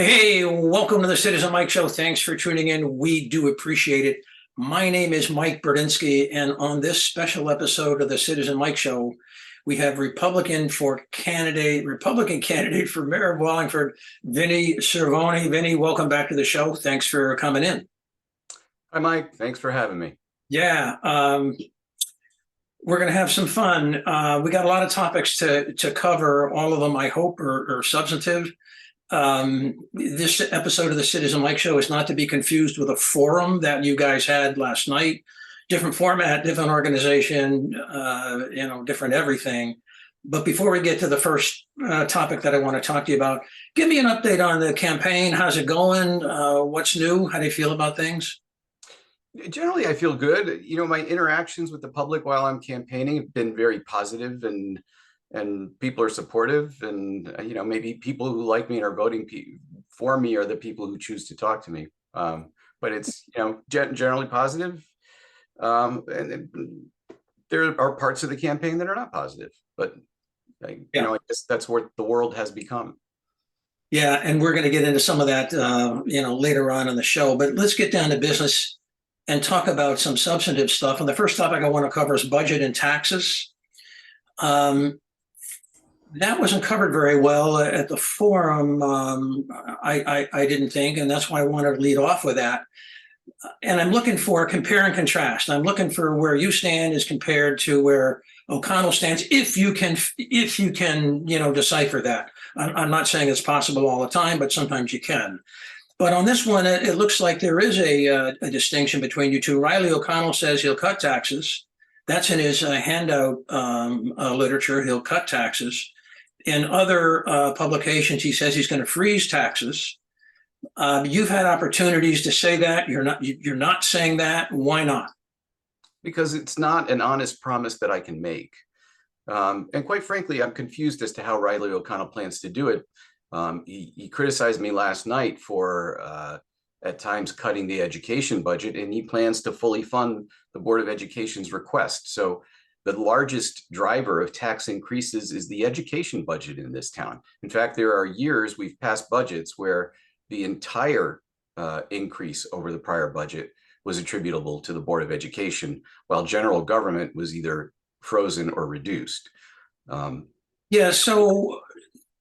Hey, welcome to the Citizen Mike Show. Thanks for tuning in. We do appreciate it. My name is Mike Berdinsky, and on this special episode of the Citizen Mike Show, we have Republican candidate for mayor of Wallingford, Vinny Cervoni. Vinny, welcome back to the show. Thanks for coming in. Hi, Mike. Thanks for having me. Yeah, we're going to have some fun. We got a lot of topics to cover. All of them, I hope, are substantive. This episode of the Citizen Mike Show is not to be confused with a forum that you guys had last night. Different format, different organization, different everything. But before we get to the first topic that I want to talk to you about, give me an update on the campaign. How's it going? What's new? How do you feel about things? Generally, I feel good. My interactions with the public while I'm campaigning have been very positive, and people are supportive, and maybe people who like me and are voting for me are the people who choose to talk to me. But it's generally positive, and there are parts of the campaign that are not positive. But I guess that's what the world has become. Yeah, and we're going to get into some of that, later on in the show. But let's get down to business and talk about some substantive stuff. And the first topic I want to cover is budget and taxes. That wasn't covered very well at the forum. I didn't think, and that's why I wanted to lead off with that. And I'm looking for compare and contrast. I'm looking for where you stand as compared to where O'Connell stands, if you can, decipher that. I'm not saying it's possible all the time, but sometimes you can. But on this one, it looks like there is a distinction between you two. Riley O'Connell says he'll cut taxes. That's in his handout literature. He'll cut taxes. In other publications, he says he's going to freeze taxes. You've had opportunities to say that. You're not saying that. Why not? Because it's not an honest promise that I can make. And quite frankly, I'm confused as to how Riley O'Connell plans to do it. He criticized me last night for at times cutting the education budget, and he plans to fully fund the Board of Education's request. So the largest driver of tax increases is the education budget in this town. In fact, there are years we've passed budgets where the entire increase over the prior budget was attributable to the Board of Education, while general government was either frozen or reduced. So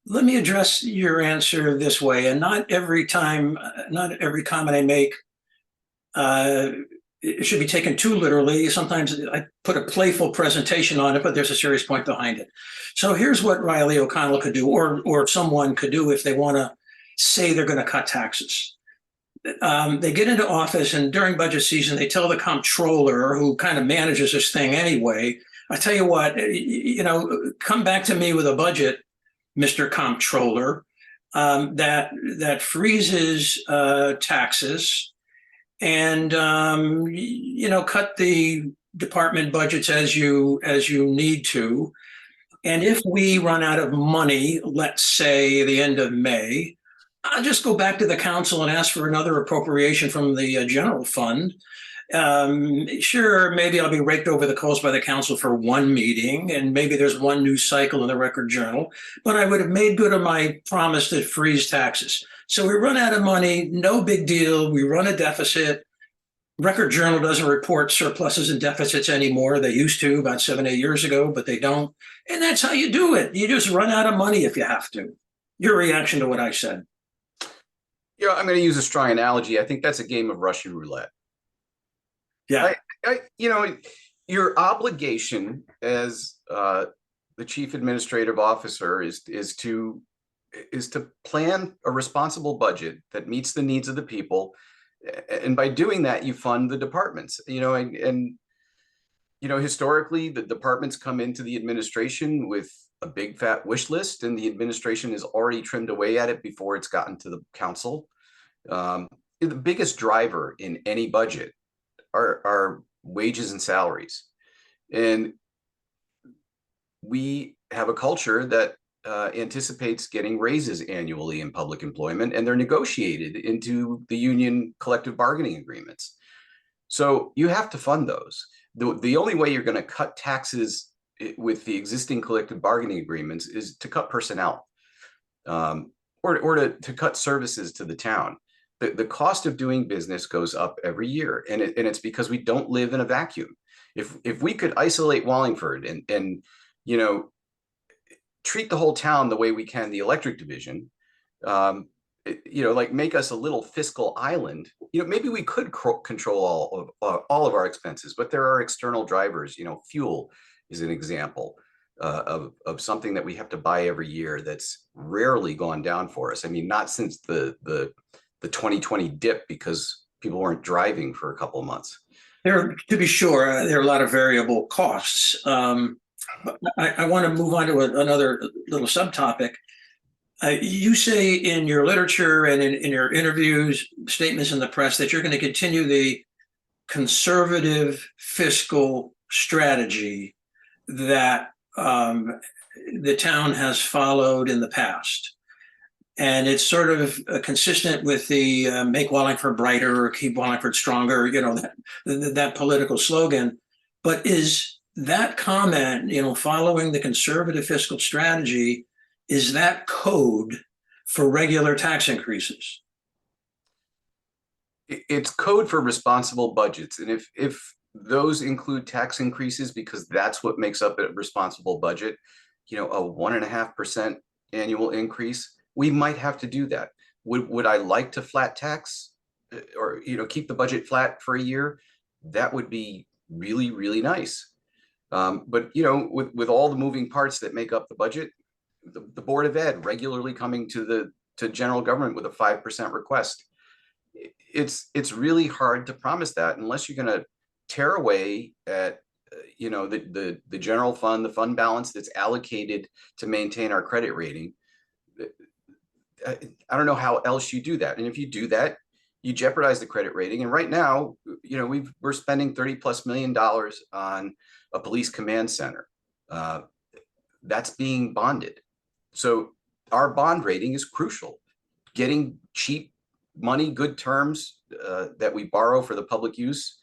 let me address your answer this way. And not every comment I make it should be taken too literally. Sometimes I put a playful presentation on it, but there's a serious point behind it. So here's what Riley O'Connell could do, or someone could do if they want to say they're going to cut taxes. They get into office, and during budget season, they tell the comptroller, who kind of manages this thing anyway, I tell you what, come back to me with a budget, Mr. Comptroller, that freezes taxes and cut the department budgets as you need to. And if we run out of money, let's say the end of May, I'll just go back to the council and ask for another appropriation from the general fund. Sure, maybe I'll be raked over the coals by the council for one meeting, and maybe there's one news cycle in the Record Journal, but I would have made good on my promise to freeze taxes. So we run out of money, no big deal. We run a deficit. Record Journal doesn't report surpluses and deficits anymore. They used to about 7-8 years ago, but they don't. And that's how you do it. You just run out of money if you have to. Your reaction to what I said? I'm going to use a strong analogy. I think that's a game of Russian roulette. Yeah. Your obligation as the chief administrative officer is to plan a responsible budget that meets the needs of the people, and by doing that, you fund the departments. Historically, the departments come into the administration with a big fat wish list, and the administration has already trimmed away at it before it's gotten to the council. The biggest driver in any budget are wages and salaries. And we have a culture that anticipates getting raises annually in public employment, and they're negotiated into the union collective bargaining agreements. So you have to fund those. The only way you're going to cut taxes with the existing collective bargaining agreements is to cut personnel. or to cut services to the town. The cost of doing business goes up every year, and it's because we don't live in a vacuum. If we could isolate Wallingford and you know treat the whole town the way we can the electric division, like make us a little fiscal island. Maybe we could control all of our expenses, but there are external drivers. Fuel is an example of something that we have to buy every year that's rarely gone down for us. I mean, not since the 2020 dip, because people weren't driving for a couple of months. To be sure, there are a lot of variable costs. But I want to move on to another little subtopic. You say in your literature and in your interviews, statements in the press, that you're going to continue the conservative fiscal strategy that the town has followed in the past. And it's sort of consistent with the make Wallingford brighter or keep Wallingford stronger, that political slogan. But is that comment, following the conservative fiscal strategy, is that code for regular tax increases? It's code for responsible budgets. And if those include tax increases, because that's what makes up a responsible budget, a 1.5% annual increase, we might have to do that. Would I like to flat tax or, keep the budget flat for a year? That would be really, really nice. But, with all the moving parts that make up the budget, the Board of Ed regularly coming to general government with a 5% request. It's really hard to promise that unless you're going to tear away at the general fund, the fund balance that's allocated to maintain our credit rating. I don't know how else you do that. And if you do that, you jeopardize the credit rating. And right now, we're spending $30+ million on a police command center. That's being bonded. So our bond rating is crucial. Getting cheap money, good terms that we borrow for the public use,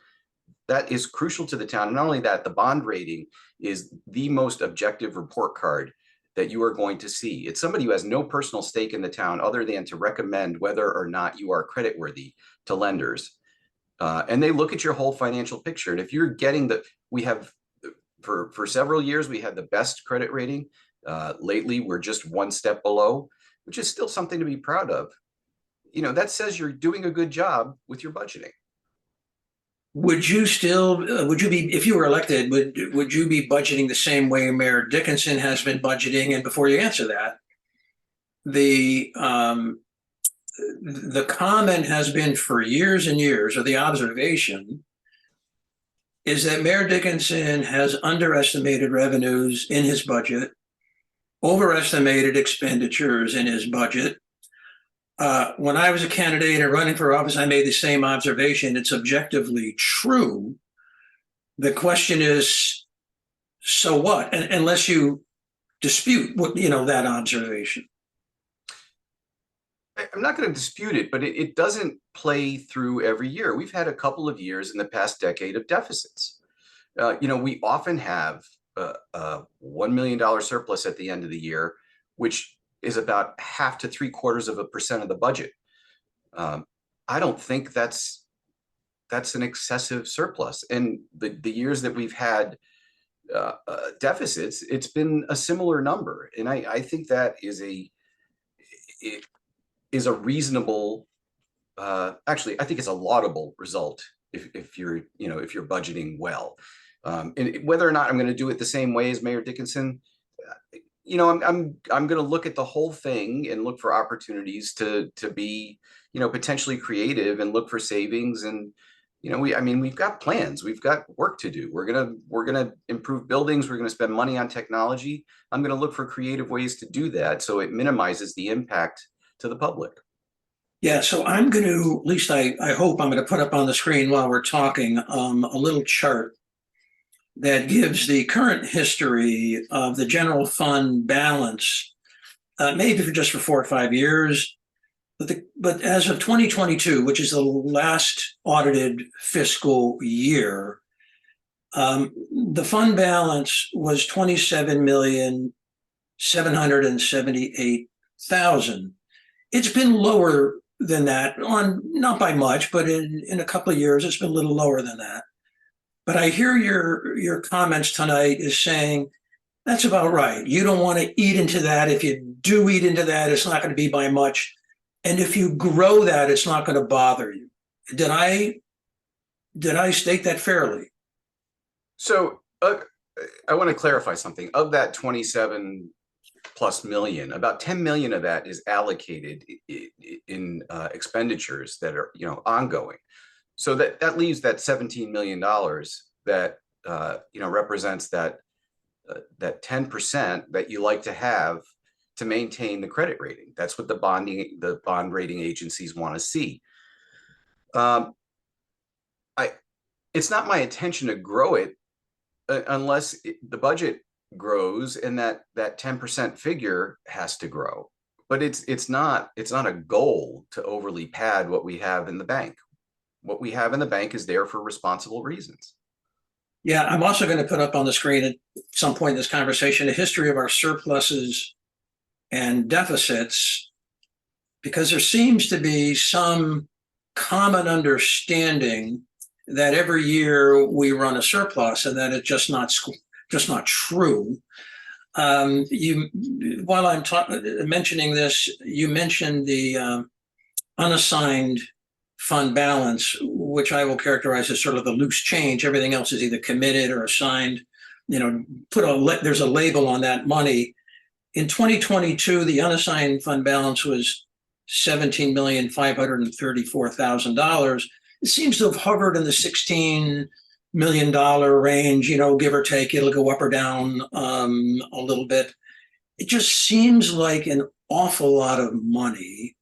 that is crucial to the town. And not only that, the bond rating is the most objective report card that you are going to see. It's somebody who has no personal stake in the town other than to recommend whether or not you are creditworthy to lenders. And they look at your whole financial picture. And if you're getting we have, for several years, we had the best credit rating. Lately, we're just one step below, which is still something to be proud of. That says you're doing a good job with your budgeting. Would you be, if you were elected, would you be budgeting the same way Mayor Dickinson has been budgeting? And before you answer that, the comment has been for years and years, or the observation is that Mayor Dickinson has underestimated revenues in his budget, overestimated expenditures in his budget. When I was a candidate and running for office, I made the same observation. It's objectively true. The question is, so what? And unless you dispute that observation. I'm not going to dispute it, but it doesn't play through every year. We've had a couple of years in the past decade of deficits. We often have a $1 million surplus at the end of the year, which is about 0.5 to 0.75% of the budget. I don't think that's an excessive surplus. And the years that we've had deficits, it's been a similar number. And I think that is a reasonable, actually, I think it's a laudable result if you're budgeting well. And whether or not I'm going to do it the same way as Mayor Dickinson, I'm going to look at the whole thing and look for opportunities to be, potentially creative and look for savings. And, we've got plans, we've got work to do. We're going to improve buildings. We're going to spend money on technology. I'm going to look for creative ways to do that so it minimizes the impact to the public. Yeah, so I'm going to, at least I hope I'm going to put up on the screen while we're talking, a little chart that gives the current history of the general fund balance, maybe just for 4 or 5 years. But as of 2022, which is the last audited fiscal year, the fund balance was $27,778,000. It's been lower than that, on not by much, but in a couple of years, it's been a little lower than that. But I hear your comments tonight is saying that's about right. You don't want to eat into that. If you do eat into that, it's not going to be by much. And if you grow that, it's not going to bother you. Did I state that fairly? So I want to clarify something. Of that 27 plus million, about 10 million of that is allocated in expenditures that are, ongoing. So that leaves that $17 million that represents that 10% that you like to have to maintain the credit rating. That's what the bond rating agencies want to see. It's not my intention to grow it unless the budget grows and that 10% figure has to grow. But it's not a goal to overly pad what we have in the bank. What we have in the bank is there for responsible reasons. Yeah, I'm also going to put up on the screen at some point in this conversation a history of our surpluses and deficits, because there seems to be some common understanding that every year we run a surplus, and that it's just not true. While I'm mentioning this, you mentioned the unassigned fund balance, which I will characterize as sort of the loose change. Everything else is either committed or assigned. There's a label on that money. In 2022, the unassigned fund balance was $17,534,000. It seems to have hovered in the $16 million range, give or take. It'll go up or down a little bit. It just seems like an awful lot of money.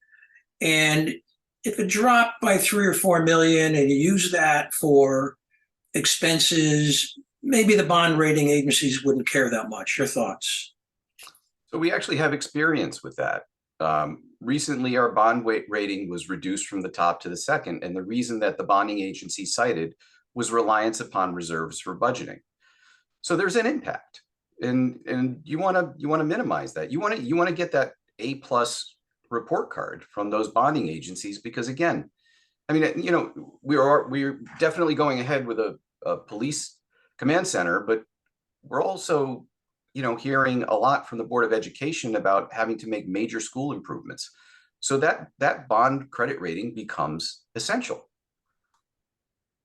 And if it dropped by 3 or 4 million and you use that for expenses, maybe the bond rating agencies wouldn't care that much. Your thoughts? So we actually have experience with that. Recently, our bond rating was reduced from the top to the second, and the reason that the bonding agency cited was reliance upon reserves for budgeting. So there's an impact, and you want to minimize that. You want to get that A+ report card from those bonding agencies, because again, I mean, we're definitely going ahead with a police command center, but we're also hearing a lot from the Board of Education about having to make major school improvements. So that bond credit rating becomes essential.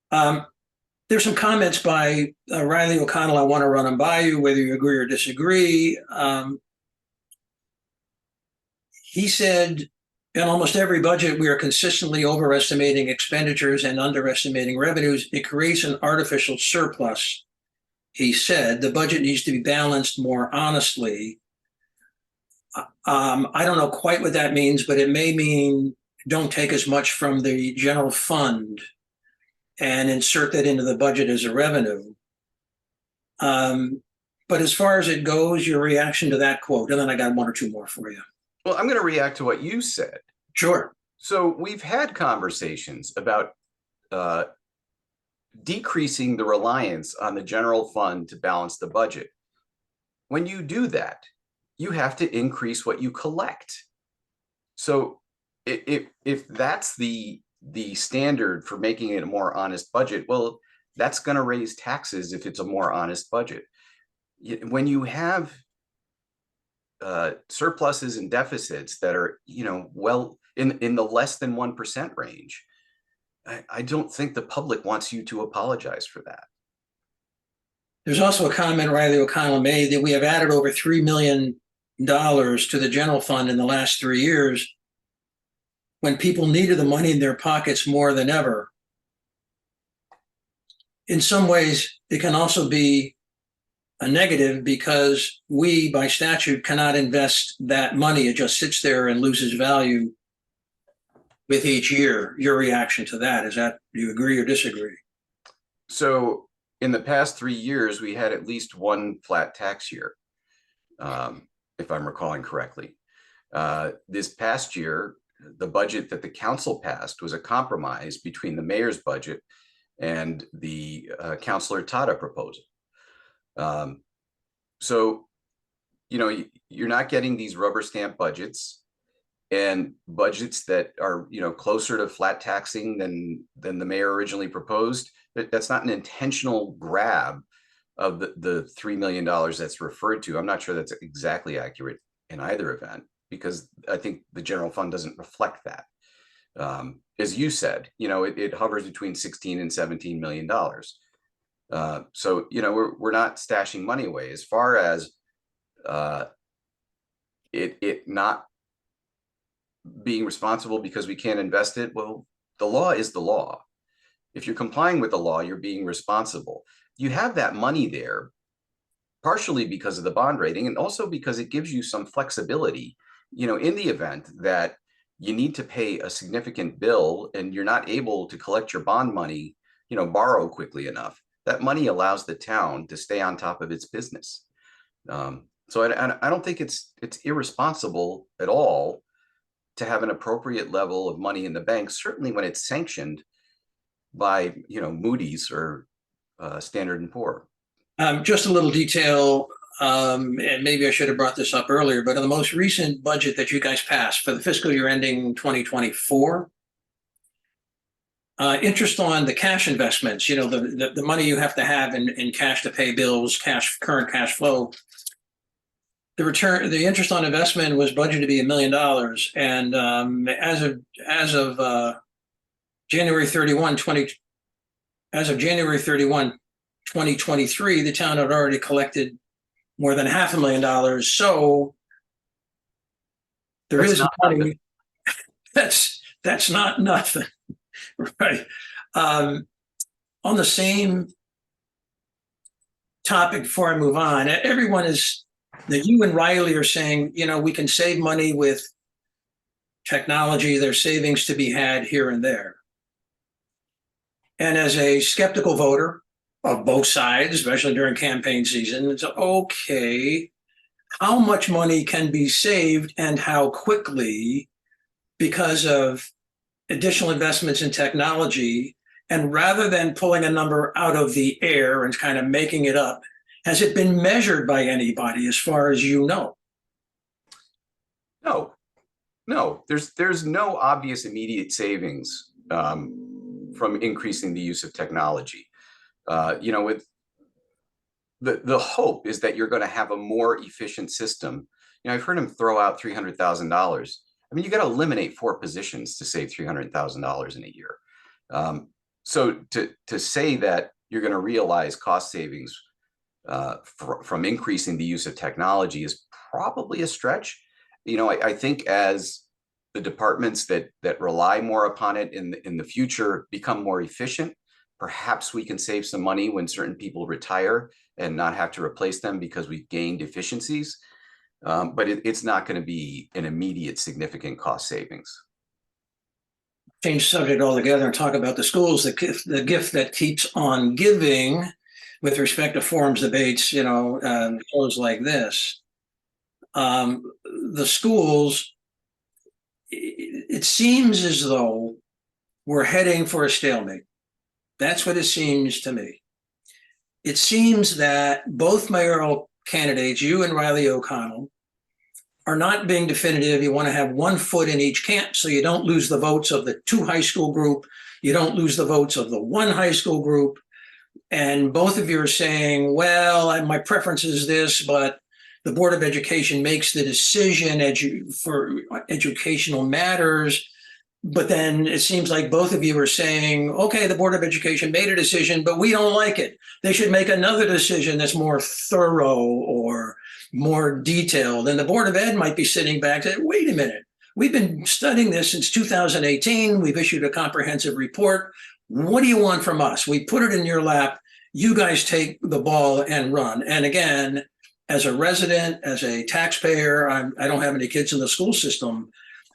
There's some comments by Riley O'Connell. I want to run them by you, whether you agree or disagree. He said, in almost every budget, we are consistently overestimating expenditures and underestimating revenues. It creates an artificial surplus. He said the budget needs to be balanced more honestly. I don't know quite what that means, but it may mean don't take as much from the general fund and insert that into the budget as a revenue. But as far as it goes, your reaction to that quote, and then I got one or two more for you. Well, I'm going to react to what you said. Sure. So we've had conversations about decreasing the reliance on the general fund to balance the budget. When you do that, you have to increase what you collect. So if that's the standard for making it a more honest budget, well, that's going to raise taxes if it's a more honest budget. When you have surpluses and deficits that are, well in the less than 1% range, I don't think the public wants you to apologize for that. There's also a comment Riley O'Connell made that we have added over $3 million to the general fund in the last 3 years when people needed the money in their pockets more than ever. In some ways, it can also be a negative because we, by statute, cannot invest that money. It just sits there and loses value with each year. Your reaction to that, do you agree or disagree? So in the past 3 years, we had at least one flat tax year, if I'm recalling correctly. This past year, the budget that the council passed was a compromise between the mayor's budget and the Councilor Tata proposal. So, you're not getting these rubber stamp budgets. and budgets that are, closer to flat taxing than the mayor originally proposed. That's not an intentional grab of the $3 million that's referred to. I'm not sure that's exactly accurate in either event, because I think the general fund doesn't reflect that. As you said, it hovers between 16 and $17 million. So, we're not stashing money away. As far as it not being responsible because we can't invest it, well, the law is the law. If you're complying with the law, you're being responsible. You have that money there partially because of the bond rating, and also because it gives you some flexibility, in the event that you need to pay a significant bill and you're not able to collect your bond money, borrow quickly enough. That money allows the town to stay on top of its business. So I don't think it's irresponsible at all to have an appropriate level of money in the bank, certainly when it's sanctioned by, Moody's or Standard and Poor. Just a little detail, and maybe I should have brought this up earlier, but in the most recent budget that you guys passed for the fiscal year ending 2024, interest on the cash investments, the money you have to have in cash to pay bills, current cash flow, the interest on investment was budgeted to be $1 million. And as of January 31, 2023, the town had already collected more than $500,000. So there is money. That's not nothing, right? On the same topic, before I move on, everyone is that you and Riley are saying, we can save money with technology. There's savings to be had here and there. And as a skeptical voter of both sides, especially during campaign season, it's okay, how much money can be saved and how quickly because of additional investments in technology? And rather than pulling a number out of the air and kind of making it up, has it been measured by anybody as far as you know? No, there's no obvious immediate savings from increasing the use of technology. With the hope is that you're going to have a more efficient system. I've heard him throw out $300,000. I mean, you got to eliminate 4 positions to save $300,000 in a year. So to say that you're going to realize cost savings from increasing the use of technology is probably a stretch. I think as the departments that rely more upon it in the future become more efficient, perhaps we can save some money when certain people retire and not have to replace them because we've gained efficiencies. But it's not going to be an immediate significant cost savings. Change subject altogether and talk about the schools, the gift that keeps on giving with respect to forums, debates, shows like this. The schools, it seems as though we're heading for a stalemate. That's what it seems to me. It seems that both mayoral candidates, you and Riley O'Connell, are not being definitive. You want to have one foot in each camp so you don't lose the votes of the 2 high school group. You don't lose the votes of the 1 high school group. And both of you are saying, well, my preference is this, but the Board of Education makes the decision for educational matters. But then it seems like both of you are saying, okay, the Board of Education made a decision, but we don't like it. They should make another decision that's more thorough or more detailed. And the Board of Ed might be sitting back and saying, wait a minute, we've been studying this since 2018. We've issued a comprehensive report. What do you want from us? We put it in your lap. You guys take the ball and run. And again, as a resident, as a taxpayer, I don't have any kids in the school system,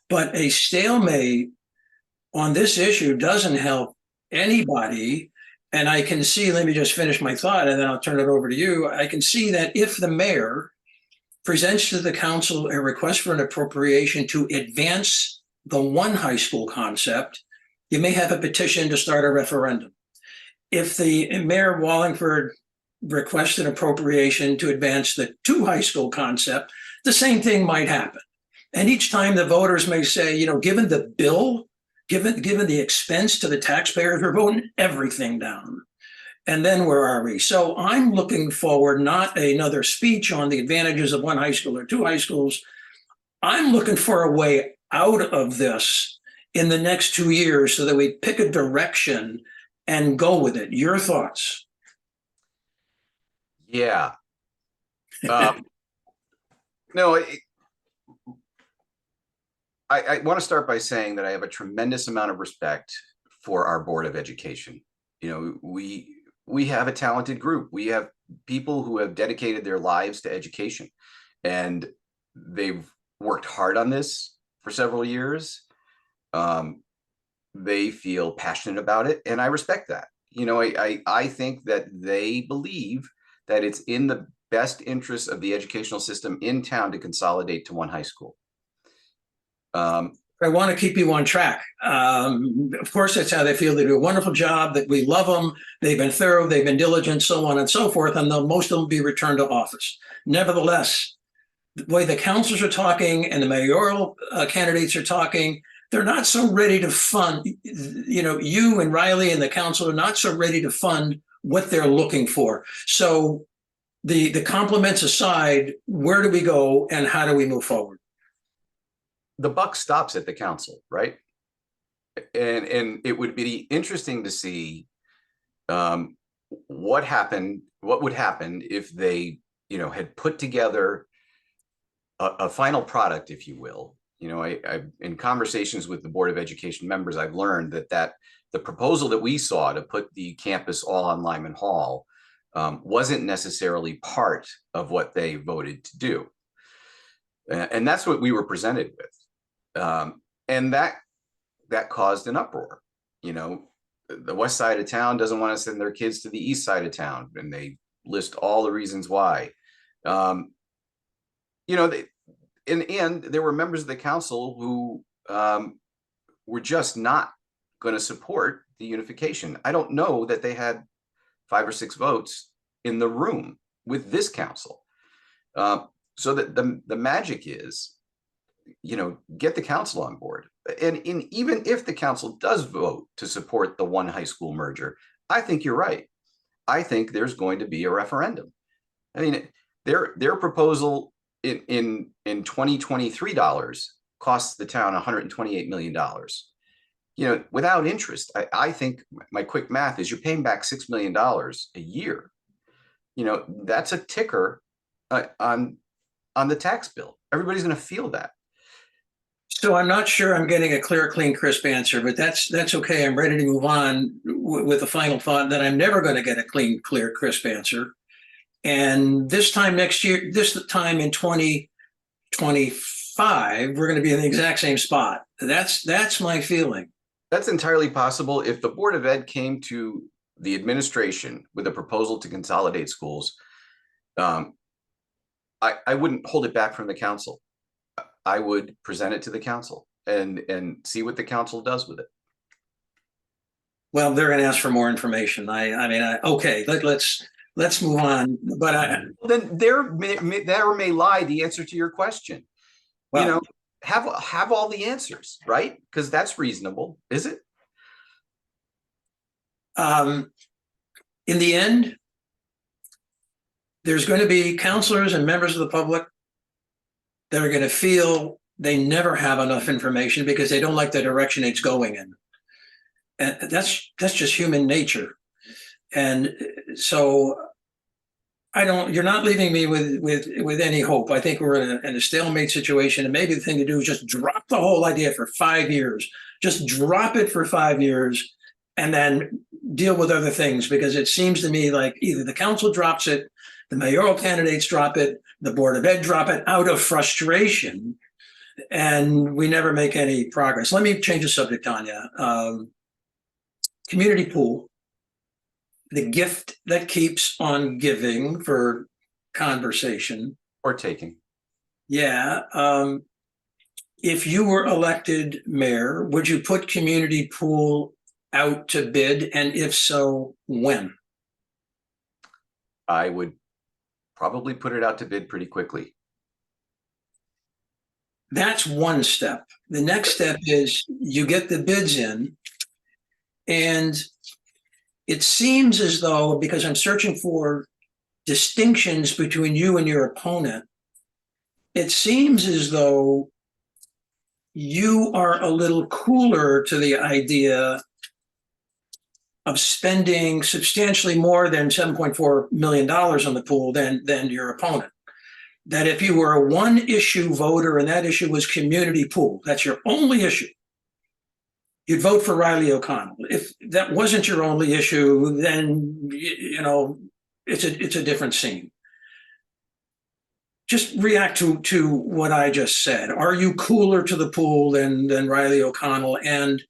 but a stalemate on this issue doesn't help anybody. And I can see, let me just finish my thought and then I'll turn it over to you. I can see that if the mayor presents to the council a request for an appropriation to advance the 1 high school concept, you may have a petition to start a referendum. If the Mayor Wallingford requests an appropriation to advance the 2 high school concept, the same thing might happen. And each time the voters may say, given the bill, given the expense to the taxpayers, we're voting everything down. And then where are we? So I'm looking forward, not another speech on the advantages of one high school or two high schools. I'm looking for a way out of this in the next 2 years so that we pick a direction and go with it. Your thoughts? Yeah. No, I want to start by saying that I have a tremendous amount of respect for our Board of Education. We have a talented group. We have people who have dedicated their lives to education, and they've worked hard on this for several years. They feel passionate about it, and I respect that. I think that they believe that it's in the best interest of the educational system in town to consolidate to one high school. I want to keep you on track. Of course, that's how they feel. They do a wonderful job, that we love them. They've been thorough, they've been diligent, so on and so forth, and most of them will be returned to office. Nevertheless, the way the councilors are talking and the mayoral candidates are talking, they're not so ready to fund, you and Riley and the council are not so ready to fund what they're looking for. So the compliments aside, where do we go and how do we move forward? The buck stops at the council, right? And it would be interesting to see what would happen if they, had put together a final product, if you will. I in conversations with the Board of Education members, I've learned that the proposal that we saw to put the campus all on Lyman Hall wasn't necessarily part of what they voted to do. And that's what we were presented with. And that caused an uproar. The west side of town doesn't want to send their kids to the east side of town, and they list all the reasons why. And there were members of the council who were just not going to support the unification. I don't know that they had 5 or 6 votes in the room with this council. So that the magic is, get the council on board. And even if the council does vote to support the one high school merger, I think you're right. I think there's going to be a referendum. I mean, their proposal in 2023 dollars costs the town $128 million. Without interest, I think my quick math is you're paying back $6 million a year. That's a ticker on the tax bill. Everybody's going to feel that. So I'm not sure I'm getting a clear, clean, crisp answer, but that's okay. I'm ready to move on with the final thought that I'm never going to get a clean, clear, crisp answer. And this time next year, this time in 2025, we're going to be in the exact same spot. That's my feeling. That's entirely possible. If the Board of Ed came to the administration with a proposal to consolidate schools, I wouldn't hold it back from the council. I would present it to the council and see what the council does with it. Well, they're going to ask for more information. Okay, let's move on. But then there may lie the answer to your question. Well, have all the answers, right? Because that's reasonable, is it? In the end, there's going to be counselors and members of the public that are going to feel they never have enough information because they don't like the direction it's going in. And that's just human nature. And so you're not leaving me with any hope. I think we're in a stalemate situation, and maybe the thing to do is just drop the whole idea for 5 years. Just drop it for 5 years and then deal with other things, because it seems to me like either the council drops it, the mayoral candidates drop it, the Board of Ed drop it out of frustration, and we never make any progress. Let me change the subject, Tanya. Community pool, the gift that keeps on giving for conversation. Or taking. Yeah. If you were elected mayor, would you put community pool out to bid? And if so, when? I would probably put it out to bid pretty quickly. That's one step. The next step is you get the bids in, and it seems as though, because I'm searching for distinctions between you and your opponent, it seems as though you are a little cooler to the idea of spending substantially more than $7.4 million on the pool than your opponent. That if you were a one issue voter and that issue was community pool, that's your only issue, you'd vote for Riley O'Connell. If that wasn't your only issue, then it's a different scene. Just react to what I just said. Are you cooler to the pool than Riley O'Connell? And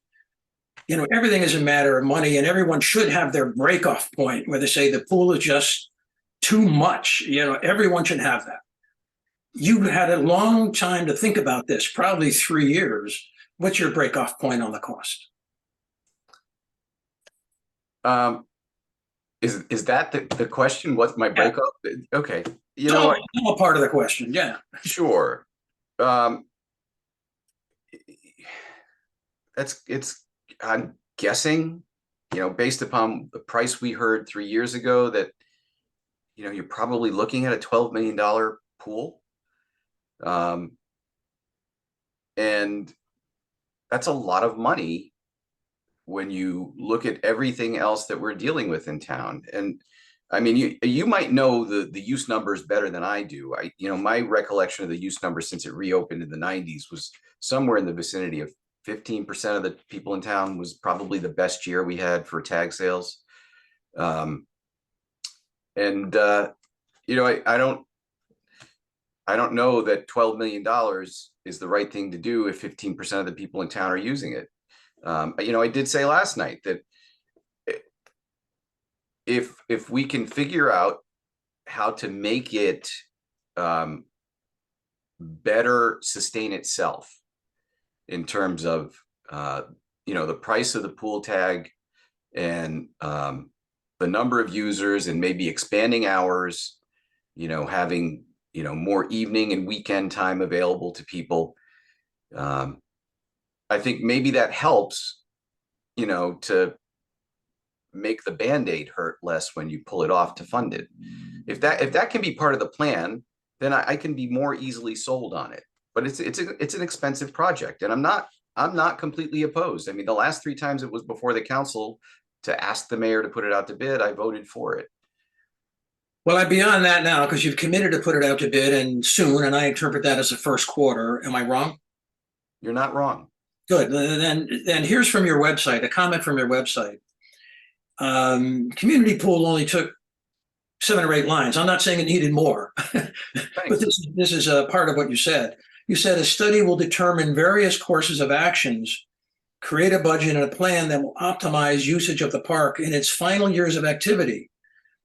everything is a matter of money, and everyone should have their breakoff point where they say the pool is just too much. Everyone should have that. You had a long time to think about this, probably 3 years. What's your breakoff point on the cost? Is that the question? What's my breakoff? Yeah. Okay. A part of the question. Yeah. Sure. I'm guessing, based upon the price we heard 3 years ago, that, you're probably looking at a $12 million pool. And that's a lot of money when you look at everything else that we're dealing with in town. And I mean, you might know the use numbers better than I do. My recollection of the use numbers since it reopened in the 90s was somewhere in the vicinity of 15% of the people in town was probably the best year we had for tag sales. I don't know that $12 million is the right thing to do if 15% of the people in town are using it. I did say last night that if we can figure out how to make it better sustain itself in terms of the price of the pool tag and the number of users, and maybe expanding hours, having more evening and weekend time available to people. I think maybe that helps, to make the Band-Aid hurt less when you pull it off to fund it. If that can be part of the plan, then I can be more easily sold on it. But it's an expensive project, and I'm not completely opposed. I mean, the last 3 times it was before the council to ask the mayor to put it out to bid, I voted for it. Well, I'm beyond that now because you've committed to put it out to bid and soon, and I interpret that as the first quarter. Am I wrong? You're not wrong. Good. Then here's from your website, a comment from your website. Community pool only took 7 or 8 lines. I'm not saying it needed more, but this is a part of what you said. You said a study will determine various courses of actions, create a budget and a plan that will optimize usage of the park in its final years of activity.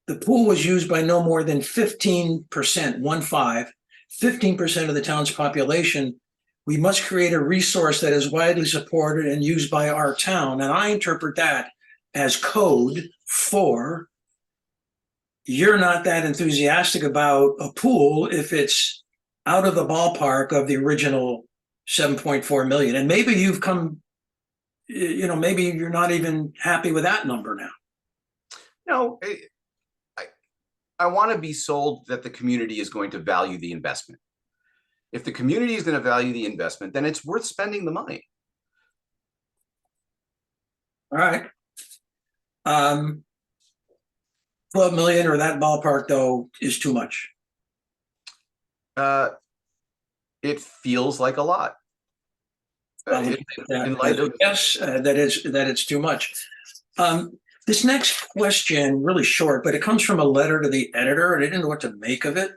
The pool was used by no more than 15%, 15% of the town's population. We must create a resource that is widely supported and used by our town. And I interpret that as code for you're not that enthusiastic about a pool if it's out of the ballpark of the original 7.4 million. And maybe you've come, maybe you're not even happy with that number now. No, I want to be sold that the community is going to value the investment. If the community is going to value the investment, then it's worth spending the money. All right. 12 million or that ballpark, though, is too much. It feels like a lot. Yes, that it's too much. This next question, really short, but it comes from a letter to the editor, and I didn't know what to make of it.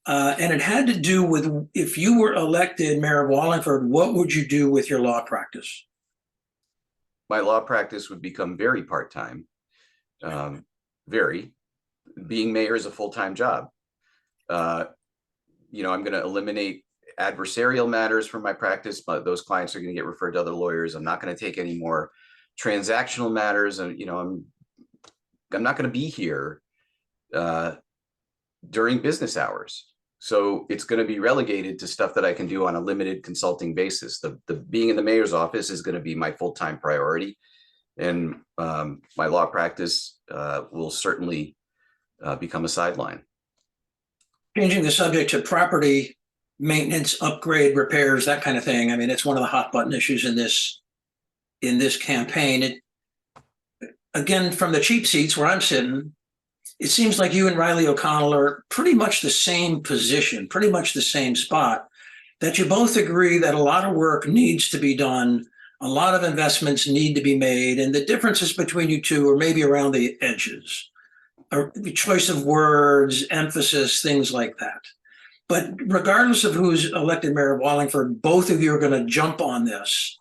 And it had to do with, if you were elected mayor of Wallingford, what would you do with your law practice? My law practice would become very part-time. Being mayor is a full-time job. I'm going to eliminate adversarial matters from my practice, but those clients are going to get referred to other lawyers. I'm not going to take any more transactional matters. And, I'm not going to be here during business hours. So it's going to be relegated to stuff that I can do on a limited consulting basis. The being in the mayor's office is going to be my full-time priority, and my law practice will certainly become a sideline. Changing the subject to property maintenance, upgrade, repairs, that kind of thing. I mean, it's one of the hot button issues in this campaign. Again, from the cheap seats where I'm sitting, it seems like you and Riley O'Connell are pretty much the same position, pretty much the same spot, that you both agree that a lot of work needs to be done, a lot of investments need to be made, and the differences between you two are maybe around the edges, or the choice of words, emphasis, things like that. But regardless of who's elected mayor of Wallingford, both of you are going to jump on this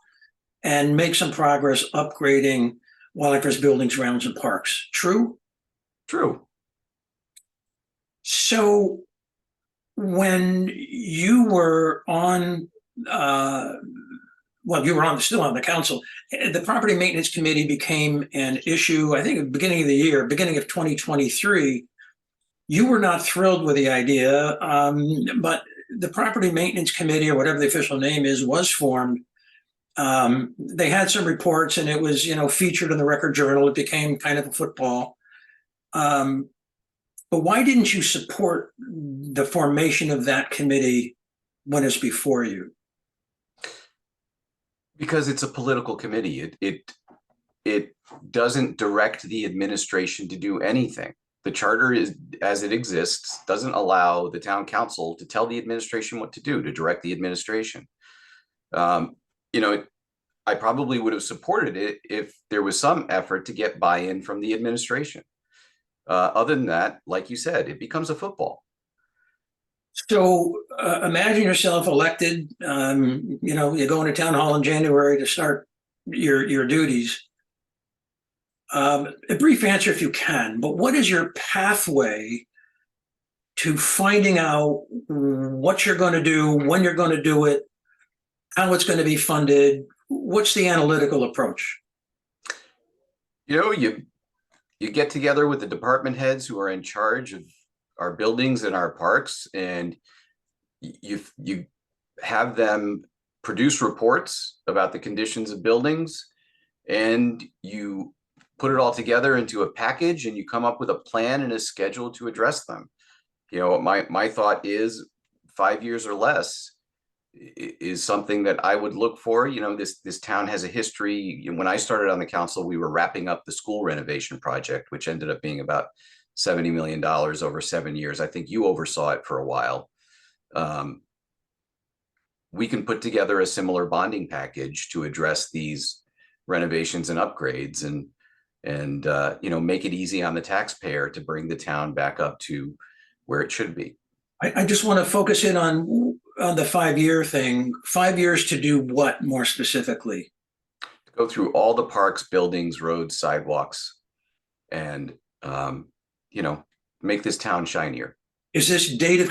and make some progress upgrading Wallingford's buildings, grounds, and parks. True? True. So when you were on, you were still on the council, the property maintenance committee became an issue, I think at the beginning of the year, beginning of 2023. You were not thrilled with the idea, but the property maintenance committee, or whatever the official name is, was formed. They had some reports, and it was, featured in the Record Journal. It became kind of a football. But why didn't you support the formation of that committee when it's before you? Because it's a political committee. It doesn't direct the administration to do anything. The charter is, as it exists, doesn't allow the town council to tell the administration what to do, to direct the administration. I probably would have supported it if there was some effort to get buy-in from the administration. Other than that, like you said, it becomes a football. So imagine yourself elected. You go into town hall in January to start your duties. A brief answer if you can, but what is your pathway to finding out what you're going to do, when you're going to do it, how it's going to be funded? What's the analytical approach? You get together with the department heads who are in charge of our buildings and our parks, and you have them produce reports about the conditions of buildings, and you put it all together into a package, and you come up with a plan and a schedule to address them. My thought is 5 years or less is something that I would look for. This town has a history. When I started on the council, we were wrapping up the school renovation project, which ended up being about $70 million over 7 years. I think you oversaw it for a while. We can put together a similar bonding package to address these renovations and upgrades, and make it easy on the taxpayer to bring the town back up to where it should be. I just want to focus in on the 5-year thing. 5 years to do what more specifically? Go through all the parks, buildings, roads, sidewalks, and make this town shinier. Is this date of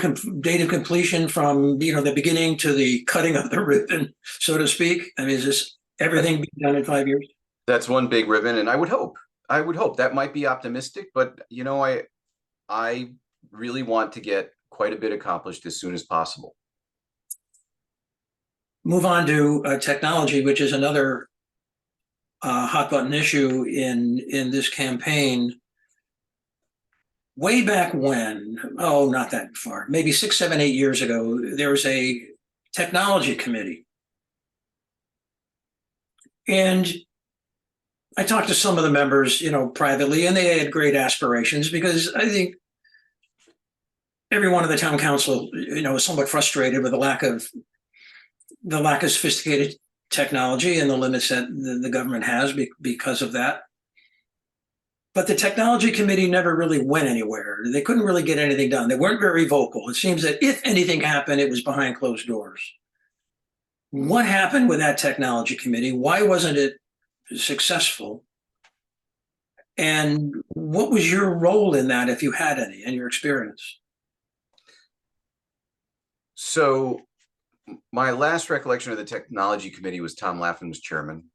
completion from the beginning to the cutting of the ribbon, so to speak? I mean, is this everything being done in 5 years? That's one big ribbon, and I would hope that might be optimistic, but I really want to get quite a bit accomplished as soon as possible. Move on to technology, which is another hot button issue in this campaign. Way back when, not that far, maybe 6, 7, 8 years ago, there was a technology committee. And I talked to some of the members, privately, and they had great aspirations, because I think everyone in the town council, is somewhat frustrated with the lack of sophisticated technology and the limits that the government has because of that. But the technology committee never really went anywhere. They couldn't really get anything done. They weren't very vocal. It seems that if anything happened, it was behind closed doors. What happened with that technology committee? Why wasn't it successful? And what was your role in that, if you had any, in your experience? So my last recollection of the technology committee was Tom Laffin was chairman.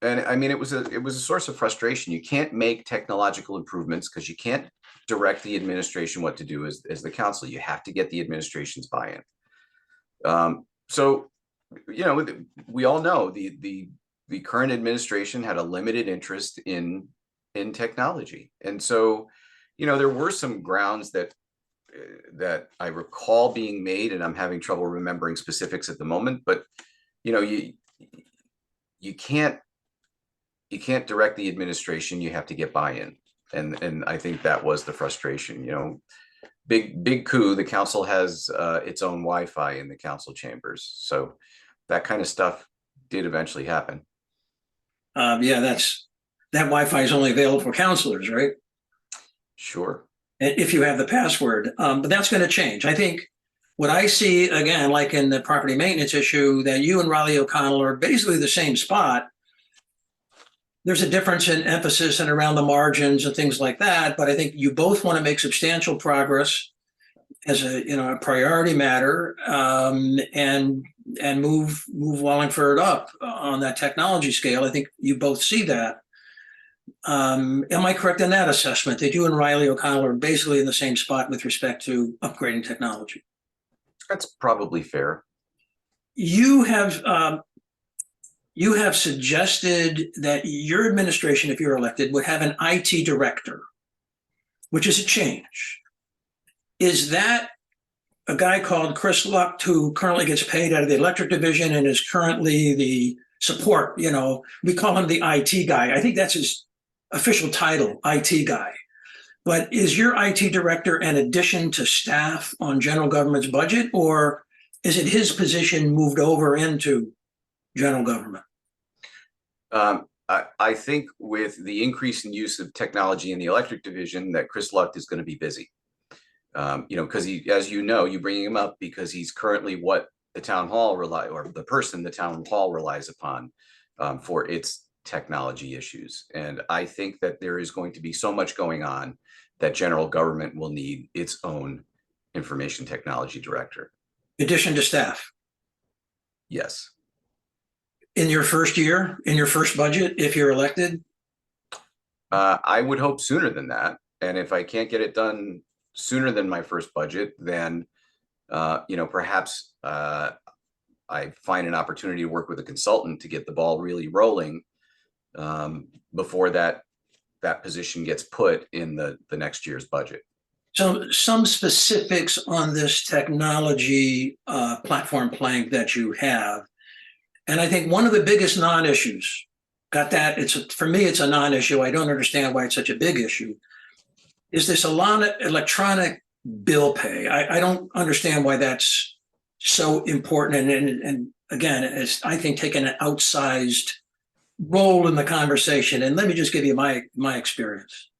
And I mean, it was a source of frustration. You can't make technological improvements because you can't direct the administration what to do as the council. You have to get the administration's buy-in. So, you know, we all know the current administration had a limited interest in technology, and so, you know, there were some grounds that I recall being made, and I'm having trouble remembering specifics at the moment. But you know, you can't direct the administration. You have to get buy-in, and I think that was the frustration. You know, big coup. The council has its own Wi-Fi in the council chambers, so that kind of stuff did eventually happen. Yeah, that Wi-Fi is only available for counselors, right? Sure. If you have the password. But that's going to change. I think what I see, again, like in the property maintenance issue, that you and Riley O'Connell are basically the same spot. There's a difference in emphasis and around the margins and things like that. But I think you both want to make substantial progress as a priority matter, and move Wallingford up on that technology scale. I think you both see that. Am I correct in that assessment that you and Riley O'Connell are basically in the same spot with respect to upgrading technology? That's probably fair. You have suggested that your administration, if you're elected, would have an IT director, which is a change. Is that a guy called Chris Luck, who currently gets paid out of the electric division and is currently the support? We call him the IT guy. I think that's his official title, IT guy. But is your IT director an addition to staff on general government's budget, or is it his position moved over into general government? I think with the increase in use of technology in the electric division, that Chris Luck is going to be busy. Because as you bringing him up because he's currently what the town hall the person the town hall relies upon for its technology issues. And I think that there is going to be so much going on that general government will need its own information technology director. Addition to staff? Yes. In your first year, in your first budget, if you're elected? I would hope sooner than that. And if I can't get it done sooner than my first budget, then perhaps I find an opportunity to work with a consultant to get the ball really rolling before that position gets put in the next year's budget. So some specifics on this technology platform plank that you have. And I think one of the biggest non-issues, for me, it's a non-issue. I don't understand why it's such a big issue, is this a lot of electronic bill pay. I don't understand why that's so important. And again, it's, I think, taking an outsized role in the conversation. And let me just give you my experience.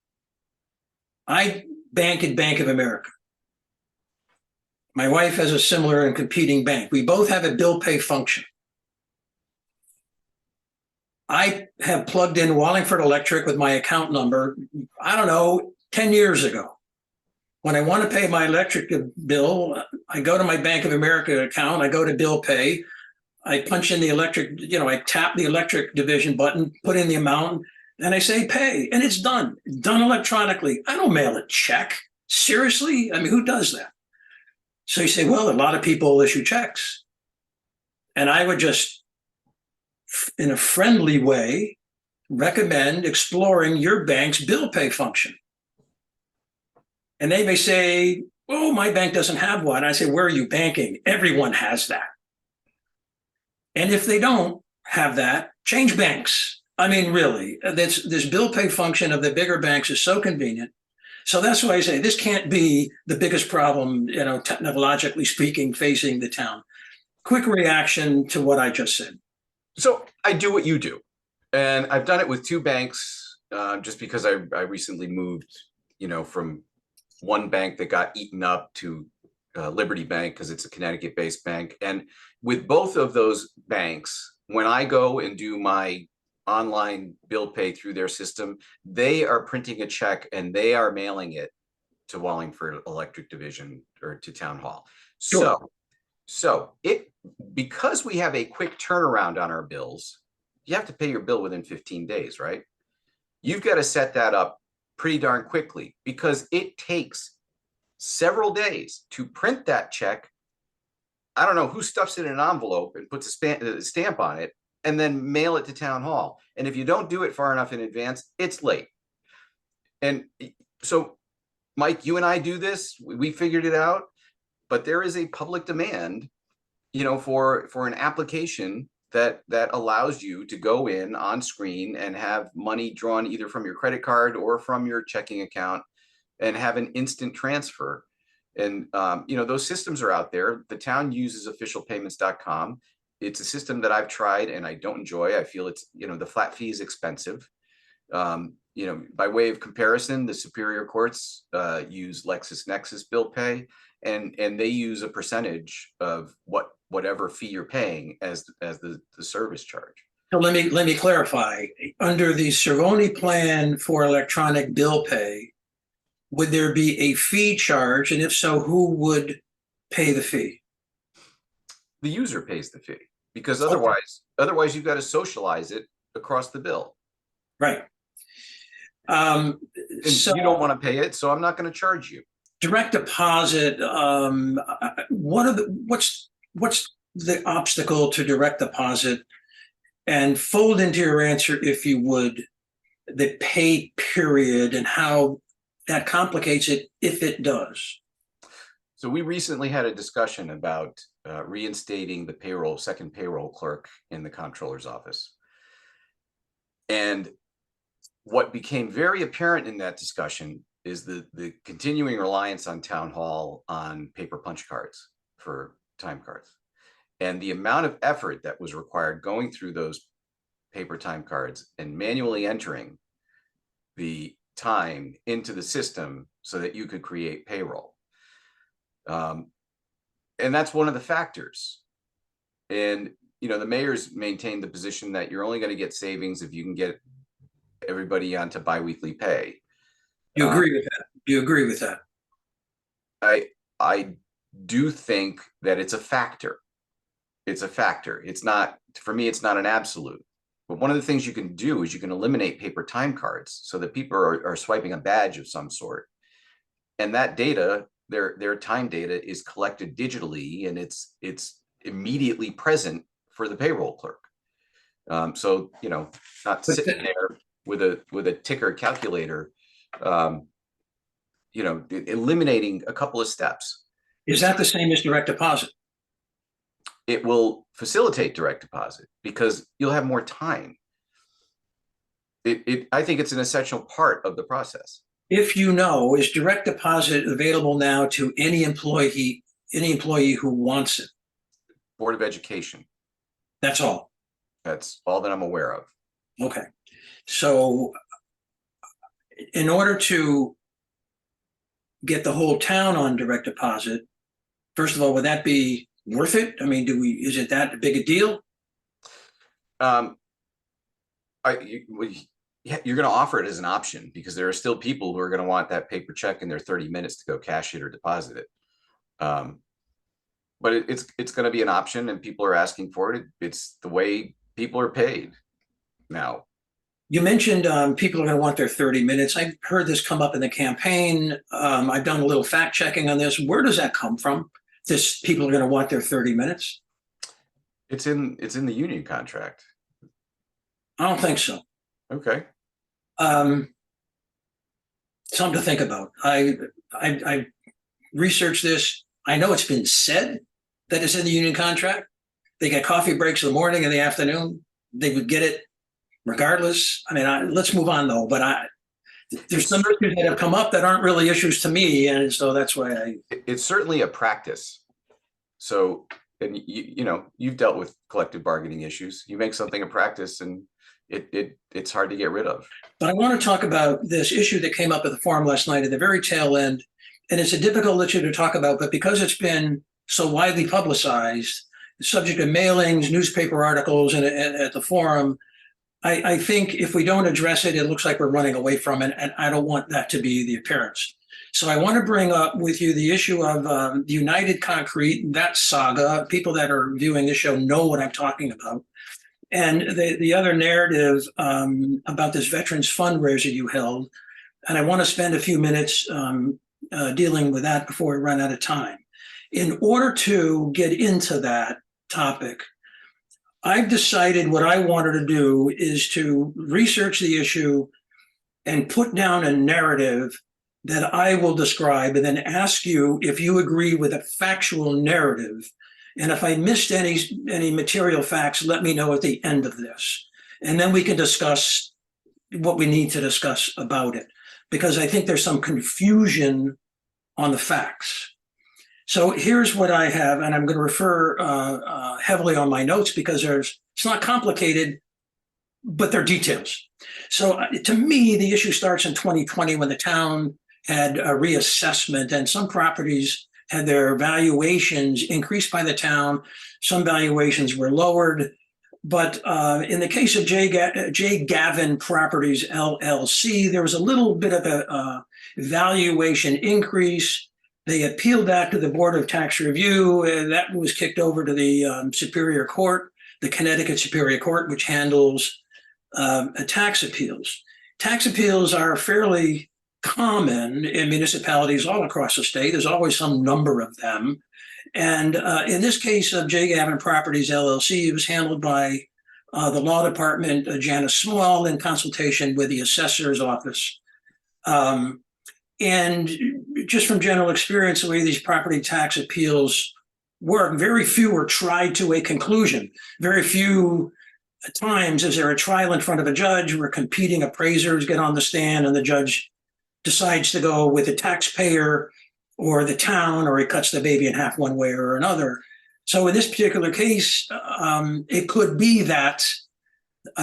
I bank at Bank of America. My wife has a similar and competing bank. We both have a bill pay function. I have plugged in Wallingford Electric with my account number, 10 years ago. When I want to pay my electric bill, I go to my Bank of America account, I go to bill pay, I punch in the electric, I tap the electric division button, put in the amount, and I say pay, and it's done electronically. I don't mail a check. Seriously? I mean, who does that? So you say, well, a lot of people issue checks. And I would just, in a friendly way, recommend exploring your bank's bill pay function. And they may say, oh, my bank doesn't have one. I say, where are you banking? Everyone has that. And if they don't have that, change banks. I mean, really, this bill pay function of the bigger banks is so convenient. So that's why I say this can't be the biggest problem, technologically speaking, facing the town. Quick reaction to what I just said. So I do what you do. And I've done it with two banks just because I recently moved, from one bank that got eaten up to Liberty Bank because it's a Connecticut-based bank. And with both of those banks, when I go and do my online bill pay through their system, they are printing a check and they are mailing it to Wallingford Electric Division or to Town Hall. Sure. So because we have a quick turnaround on our bills, you have to pay your bill within 15 days, right? You've got to set that up pretty darn quickly, because it takes several days to print that check. I don't know who stuffs it in an envelope and puts a stamp on it and then mail it to town hall. And if you don't do it far enough in advance, it's late. And so, Mike, you and I do this, we figured it out, but there is a public demand, for an application that allows you to go in on screen and have money drawn either from your credit card or from your checking account and have an instant transfer. And, those systems are out there. The town uses officialpayments.com. It's a system that I've tried and I don't enjoy. I feel it's, the flat fee is expensive. By way of comparison, the superior courts use LexisNexis bill pay, and they use a percentage of whatever fee you're paying as the service charge. So let me clarify. Under the Cervoni plan for electronic bill pay, would there be a fee charge? And if so, who would pay the fee? The user pays the fee, because otherwise you've got to socialize it across the bill. Right. So you don't want to pay it, so I'm not going to charge you. Direct deposit. What's the obstacle to direct deposit? And fold into your answer, if you would, the pay period and how that complicates it, if it does. So we recently had a discussion about reinstating the second payroll clerk in the comptroller's office. And what became very apparent in that discussion is the continuing reliance on town hall on paper punch cards for time cards, and the amount of effort that was required going through those paper time cards and manually entering the time into the system so that you could create payroll. And that's one of the factors. And, the mayor's maintained the position that you're only going to get savings if you can get everybody onto biweekly pay. You agree with that? You agree with that? I do think that it's a factor. It's a factor. It's not, for me, it's not an absolute. But one of the things you can do is you can eliminate paper time cards so that people are swiping a badge of some sort. And that data, their time data, is collected digitally, and it's immediately present for the payroll clerk. So, not sitting there with a ticker calculator, eliminating a couple of steps. Is that the same as direct deposit? It will facilitate direct deposit because you'll have more time. I think it's an essential part of the process. If is direct deposit available now to any employee who wants it? Board of Education. That's all. That's all that I'm aware of. Okay. So in order to get the whole town on direct deposit, first of all, would that be worth it? I mean, is it that big a deal? You're going to offer it as an option because there are still people who are going to want that paper check in their 30 minutes to go cash it or deposit it. But it's going to be an option, and people are asking for it. It's the way people are paid now. You mentioned people are going to want their 30 minutes. I've heard this come up in the campaign. I've done a little fact checking on this. Where does that come from? This people are going to want their 30 minutes? It's in the union contract. I don't think so. Okay. Something to think about. I researched this. I know it's been said that it's in the union contract. They get coffee breaks in the morning and the afternoon. They would get it regardless. I mean, let's move on though. But there's some issues that have come up that aren't really issues to me, and so that's why it's certainly a practice. So, and you've dealt with collective bargaining issues. You make something a practice, and it's hard to get rid of. But I want to talk about this issue that came up at the forum last night at the very tail end, and it's a difficult issue to talk about, but because it's been so widely publicized, the subject of mailings, newspaper articles, and at the forum, I think if we don't address it, it looks like we're running away from it, and I don't want that to be the appearance. So I want to bring up with you the issue of United Concrete, that saga. People that are viewing this show know what I'm talking about. And the other narrative about this veterans fundraiser you held, and I want to spend a few minutes dealing with that before we run out of time. In order to get into that topic, I've decided what I wanted to do is to research the issue and put down a narrative that I will describe, and then ask you if you agree with a factual narrative. And if I missed any material facts, let me know at the end of this. And then we can discuss what we need to discuss about it, because I think there's some confusion on the facts. So here's what I have, and I'm going to refer heavily on my notes because it's not complicated, but they're details. So to me, the issue starts in 2020 when the town had a reassessment, and some properties had their valuations increased by the town. Some valuations were lowered. But in the case of J. Gavin Properties, LLC, there was a little bit of a valuation increase. They appealed that to the Board of Tax Review, and that was kicked over to the Superior Court, the Connecticut Superior Court, which handles tax appeals. Tax appeals are fairly common in municipalities all across the state. There's always some number of them. And in this case of J. Gavin Properties, LLC, it was handled by the law department, Janice Small, in consultation with the assessor's office. And just from general experience, the way these property tax appeals work, very few are tried to a conclusion. Very few times is there a trial in front of a judge where competing appraisers get on the stand and the judge decides to go with the taxpayer or the town, or he cuts the baby in half one way or another. So in this particular case, it could be that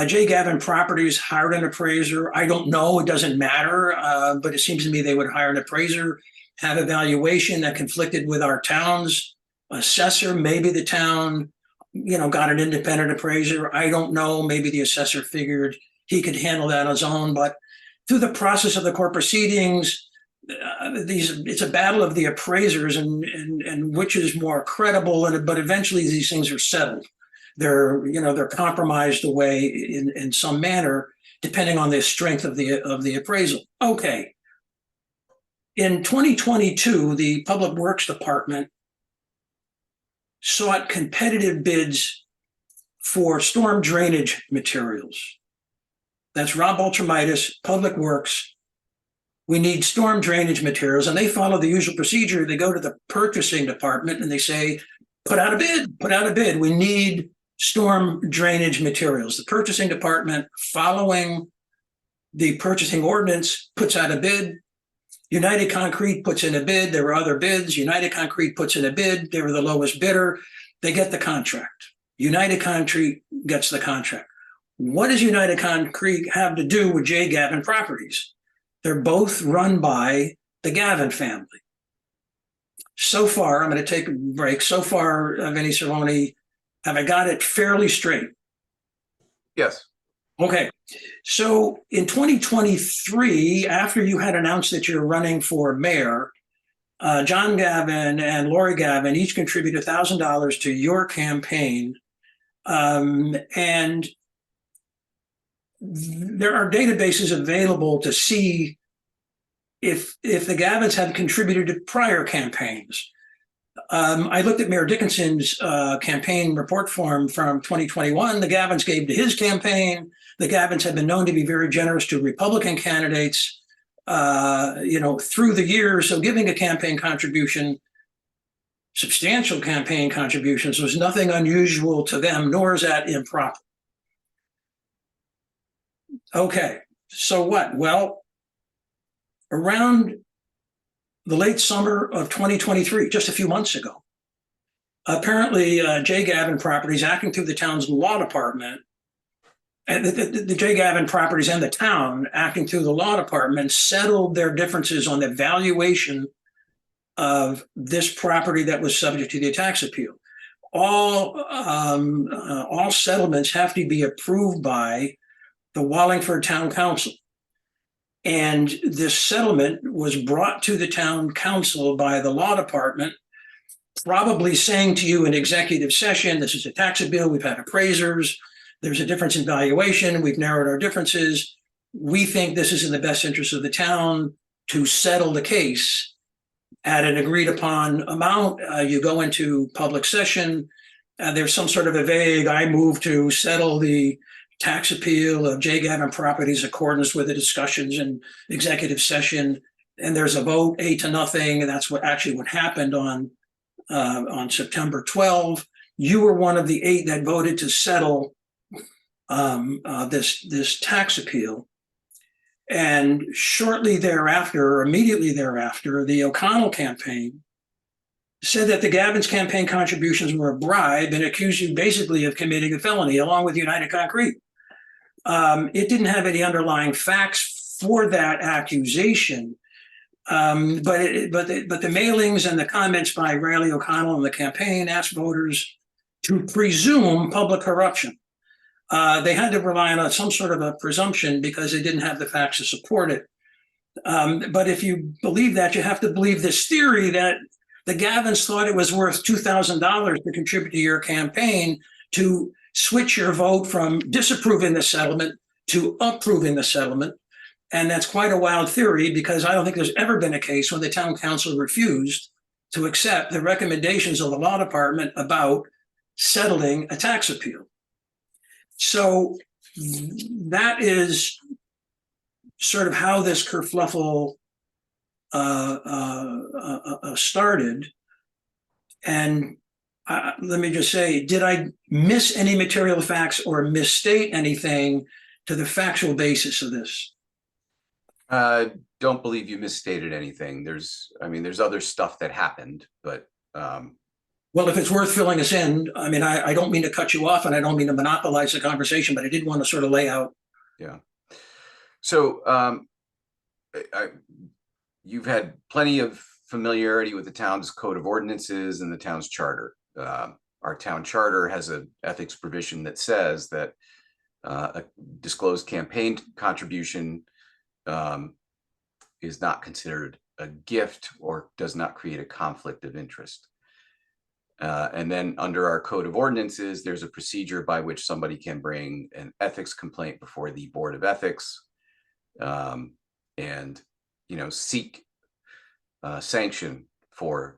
J. Gavin Properties hired an appraiser. I don't know, it doesn't matter, but it seems to me they would hire an appraiser, have a valuation that conflicted with our town's assessor. Maybe the town, got an independent appraiser. I don't know, maybe the assessor figured he could handle that on his own, but through the process of the court proceedings, it's a battle of the appraisers and which is more credible. But eventually these things are settled. They're compromised away in some manner, depending on the strength of the appraisal. Okay. In 2022, the Public Works Department sought competitive bids for storm drainage materials. That's Rob Ultramitis, Public Works. We need storm drainage materials, and they follow the usual procedure. They go to the purchasing department and they say, put out a bid. We need storm drainage materials. The purchasing department, following the purchasing ordinance, puts out a bid. United Concrete puts in a bid. There were other bids. United Concrete puts in a bid. They were the lowest bidder. They get the contract. United Concrete gets the contract. What does United Concrete have to do with J. Gavin Properties? They're both run by the Gavin family. So far, I'm going to take a break. So far, Vinny Cervoni, have I got it fairly straight? Yes. Okay. So in 2023, after you had announced that you're running for mayor, John Gavin and Lori Gavin each contribute $1,000 to your campaign. And there are databases available to see if the Gavins have contributed to prior campaigns. I looked at Mayor Dickinson's campaign report form from 2021. The Gavins gave to his campaign. The Gavins have been known to be very generous to Republican candidates, through the years. So giving a campaign contribution, substantial campaign contributions, was nothing unusual to them, nor is that improper. Okay, so what? Well, around the late summer of 2023, just a few months ago, apparently J. Gavin Properties, acting through the town's law department, and the J. Gavin Properties and the town, acting through the law department, settled their differences on the valuation of this property that was subject to the tax appeal. All settlements have to be approved by the Wallingford Town Council. And this settlement was brought to the town council by the law department, probably saying to you in executive session, this is a tax appeal, we've had appraisers, There's a difference in valuation. We've narrowed our differences. We think this is in the best interest of the town to settle the case at an agreed upon amount. You go into public session. There's some sort of a vague, I move to settle the tax appeal of J. Gavin Properties accordance with the discussions in executive session. And there's a vote 8-0. And that's what happened on September 12. You were one of the 8 that voted to settle this tax appeal. And shortly thereafter, or immediately thereafter, the O'Connell campaign said that the Gavin's campaign contributions were a bribe and accused you basically of committing a felony, along with United Concrete. It didn't have any underlying facts for that accusation, but the mailings and the comments by Riley O'Connell and the campaign asked voters to presume public corruption. They had to rely on some sort of a presumption because they didn't have the facts to support it. But if you believe that, you have to believe this theory that the Gavins thought it was worth $2,000 to contribute to your campaign to switch your vote from disapproving the settlement to approving the settlement. And that's quite a wild theory, because I don't think there's ever been a case when the town council refused to accept the recommendations of the law department about settling a tax appeal. So that is sort of how this kerfluffle started. And let me just say, did I miss any material facts or misstate anything to the factual basis of this? Don't believe you misstated anything. There's other stuff that happened, but well, if it's worth filling us in, I mean, I don't mean to cut you off and I don't mean to monopolize the conversation, but I did want to sort of lay out. Yeah. So you've had plenty of familiarity with the town's code of ordinances and the town's charter. Our town charter has an ethics provision that says that a disclosed campaign contribution is not considered a gift or does not create a conflict of interest. And then under our code of ordinances, there's a procedure by which somebody can bring an ethics complaint before the Board of Ethics and seek sanction for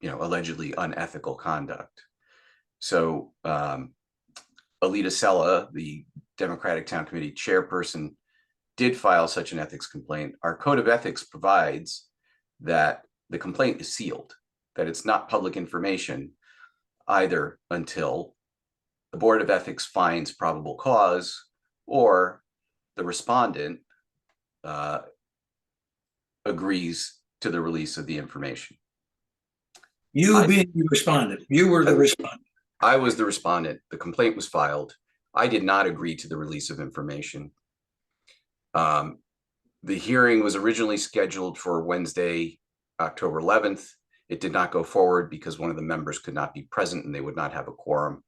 allegedly unethical conduct. So Alita Sella, the Democratic Town Committee chairperson, did file such an ethics complaint. Our code of ethics provides that the complaint is sealed, that it's not public information either until the Board of Ethics finds probable cause or the respondent agrees to the release of the information. You being the respondent, you were the respondent. I was the respondent. The complaint was filed. I did not agree to the release of information. The hearing was originally scheduled for Wednesday, October 11th. It did not go forward because one of the members could not be present and they would not have a quorum.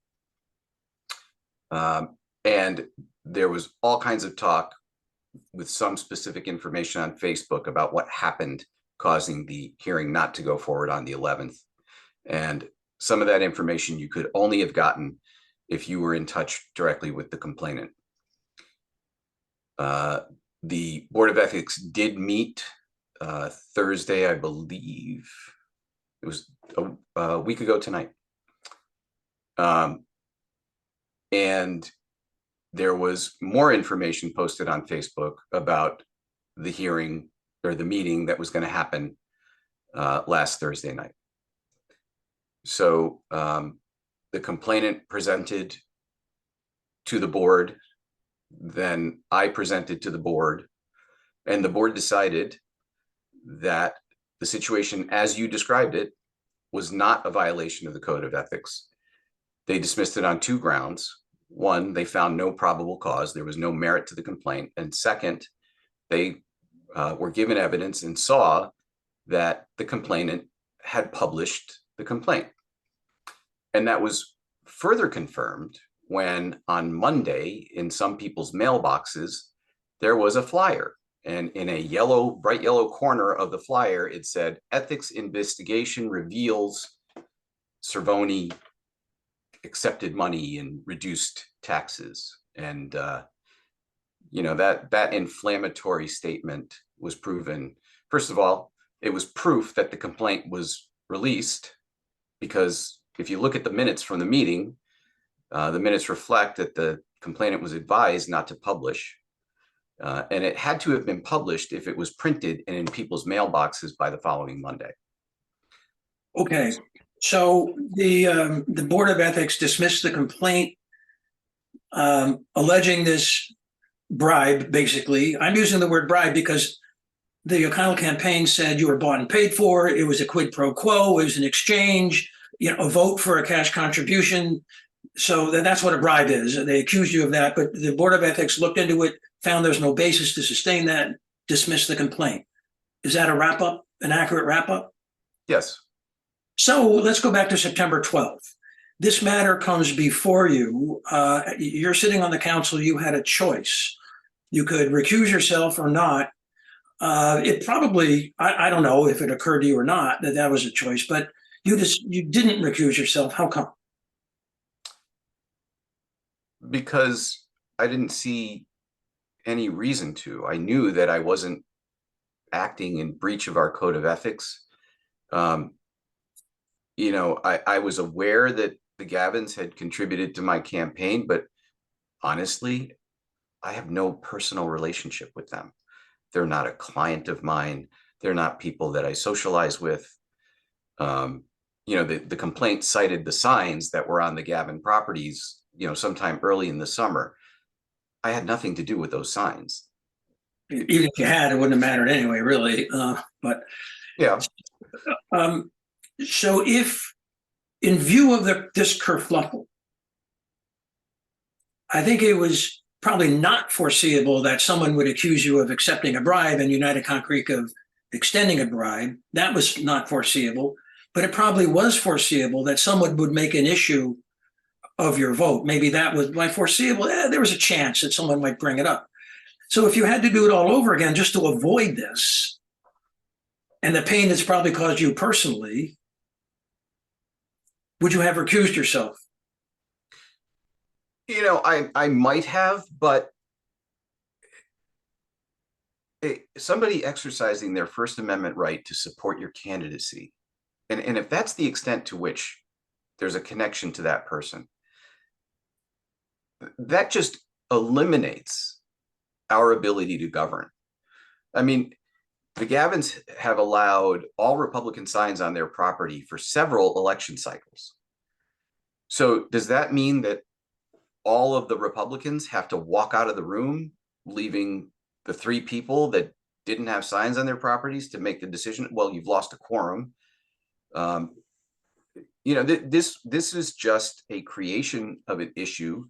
And there was all kinds of talk with some specific information on Facebook about what happened, causing the hearing not to go forward on the 11th. And some of that information you could only have gotten if you were in touch directly with the complainant. The Board of Ethics did meet Thursday, I believe. It was a week ago tonight. And there was more information posted on Facebook about the hearing or the meeting that was going to happen last Thursday night. So the complainant presented to the board, then I presented to the board, and the board decided that the situation as you described it was not a violation of the code of ethics. They dismissed it on 2 grounds. One, they found no probable cause. There was no merit to the complaint. And second, they were given evidence and saw that the complainant had published the complaint. And that was further confirmed when on Monday in some people's mailboxes, there was a flyer. And in a bright yellow corner of the flyer, it said, ethics investigation reveals Cervoni accepted money and reduced taxes. And, that inflammatory statement was proven. First of all, it was proof that the complaint was released, because if you look at the minutes from the meeting, the minutes reflect that the complainant was advised not to publish. And it had to have been published if it was printed and in people's mailboxes by the following Monday. Okay, so the Board of Ethics dismissed the complaint, alleging this bribe, basically. I'm using the word bribe because the O'Connell campaign said you were bought and paid for. It was a quid pro quo. It was an exchange, a vote for a cash contribution. So that's what a bribe is. They accused you of that, but the Board of Ethics looked into it, found there's no basis to sustain that, dismissed the complaint. Is that a wrap up, an accurate wrap up? Yes. So let's go back to September 12th. This matter comes before you. You're sitting on the council. You had a choice. You could recuse yourself or not. It probably, I don't know if it occurred to you or not that was a choice, but you didn't recuse yourself. How come? Because I didn't see any reason to. I knew that I wasn't acting in breach of our code of ethics. I was aware that the Gavins had contributed to my campaign, but honestly, I have no personal relationship with them. They're not a client of mine. They're not people that I socialize with. The complaint cited the signs that were on the Gavin properties, sometime early in the summer. I had nothing to do with those signs. Even if you had, it wouldn't have mattered anyway, really. But yeah. So if, in view of this kerfluffle, I think it was probably not foreseeable that someone would accuse you of accepting a bribe and United Concrete of extending a bribe. That was not foreseeable, but it probably was foreseeable that someone would make an issue of your vote. Maybe that was foreseeable. There was a chance that someone might bring it up. So if you had to do it all over again just to avoid this and the pain that's probably caused you personally, would you have recused yourself? I might have, but somebody exercising their First Amendment right to support your candidacy, and if that's the extent to which there's a connection to that person, that just eliminates our ability to govern. I mean, the Gavins have allowed all Republican signs on their property for several election cycles. So does that mean that all of the Republicans have to walk out of the room, leaving the three people that didn't have signs on their properties to make the decision? Well, you've lost a quorum. This is just a creation of an issue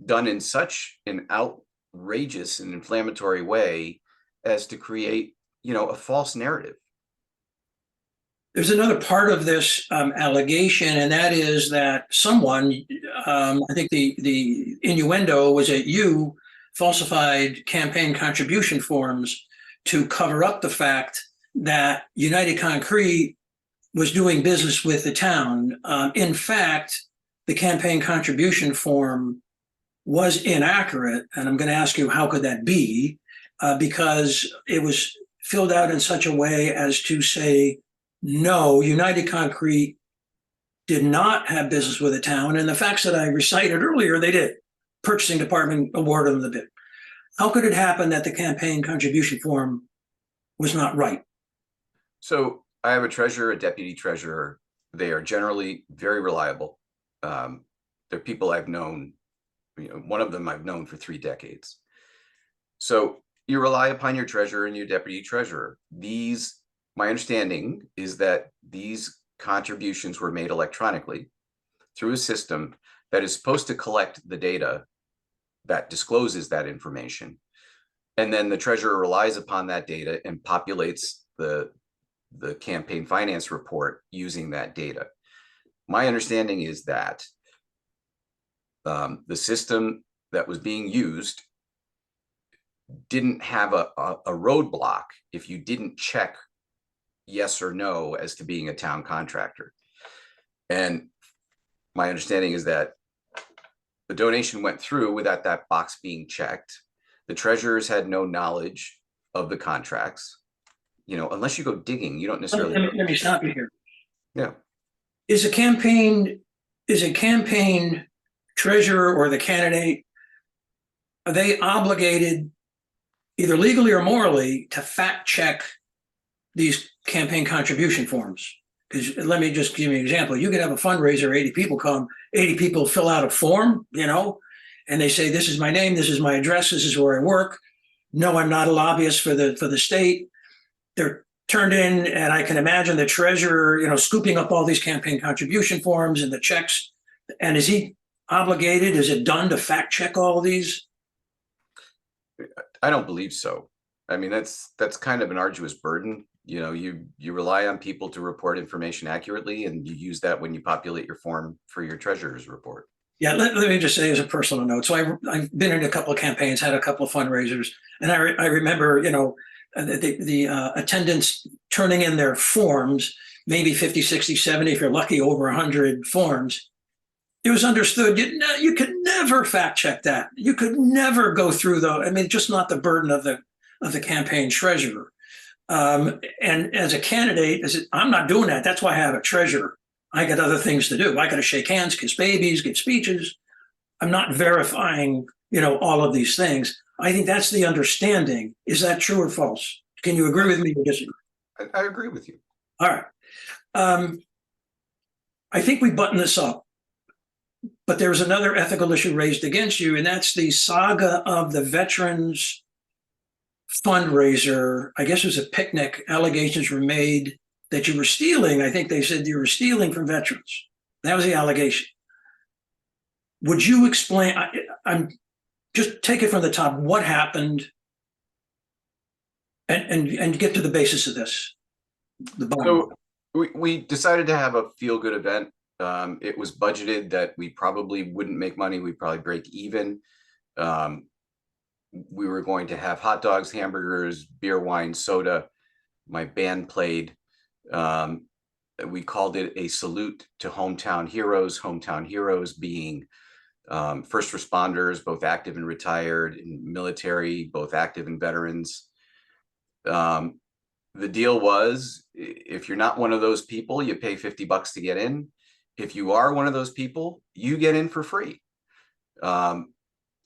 done in such an outrageous and inflammatory way as to create, a false narrative. There's another part of this allegation, and that is that someone, I think the innuendo was that you falsified campaign contribution forms to cover up the fact that United Concrete was doing business with the town. In fact, the campaign contribution form was inaccurate, and I'm going to ask you how could that be, because it was filled out in such a way as to say, no, United Concrete did not have business with the town, and the facts that I recited earlier, they did. Purchasing department awarded them the bid. How could it happen that the campaign contribution form was not right? So I have a treasurer, a deputy treasurer. They are generally very reliable. They're people I've known. One of them I've known for 3 decades. So you rely upon your treasurer and your deputy treasurer. My understanding is that these contributions were made electronically through a system that is supposed to collect the data that discloses that information. And then the treasurer relies upon that data and populates the campaign finance report using that data. My understanding is that the system that was being used didn't have a roadblock if you didn't check yes or no as to being a town contractor. And My understanding is that the donation went through without that box being checked. The treasurers had no knowledge of the contracts. You know, unless you go digging, you don't necessarily. Let me stop you here. Yeah. Is a campaign treasurer or the candidate, are they obligated either legally or morally to fact check these campaign contribution forms? Because let me just give you an example. You could have a fundraiser, 80 people come, 80 people fill out a form, you know, and they say, this is my name, this is my address, this is where I work. No, I'm not a lobbyist for the state. They're turned in, and I can imagine the treasurer, you know, scooping up all these campaign contribution forms and the checks. And is he obligated? Is it done to fact check all of these? I don't believe so. I mean, that's kind of an arduous burden. You know, you rely on people to report information accurately, and you use that when you populate your form for your treasurer's report. Yeah, let me just say as a personal note. So I've been in a couple of campaigns, had a couple of fundraisers, and I remember, you know, the attendants turning in their forms, maybe 50, 60, 70, if you're lucky, over 100 forms. It was understood you could never fact check that. You could never go through I mean, just not the burden of the campaign treasurer. And as a candidate, I'm not doing that. That's why I have a treasurer. I got other things to do. I got to shake hands, kiss babies, give speeches. I'm not verifying, you know, all of these things. I think that's the understanding. Is that true or false? Can you agree with me or disagree? I agree with you. All right. I think we button this up. But there's another ethical issue raised against you, and that's the saga of the veterans fundraiser. I guess it was a picnic. Allegations were made that you were stealing. I think they said you were stealing from veterans. That was the allegation. Would you explain? I'm just take it from the top. What happened, and get to the basis of this. So we decided to have a feel-good event. It was budgeted that we probably wouldn't make money. We'd probably break even. We were going to have hot dogs, hamburgers, beer, wine, soda. My band played. We called it a salute to hometown heroes being first responders, both active and retired, in military, both active and veterans. The deal was, if you're not one of those people, you pay $50 to get in. If you are one of those people, you get in for free. And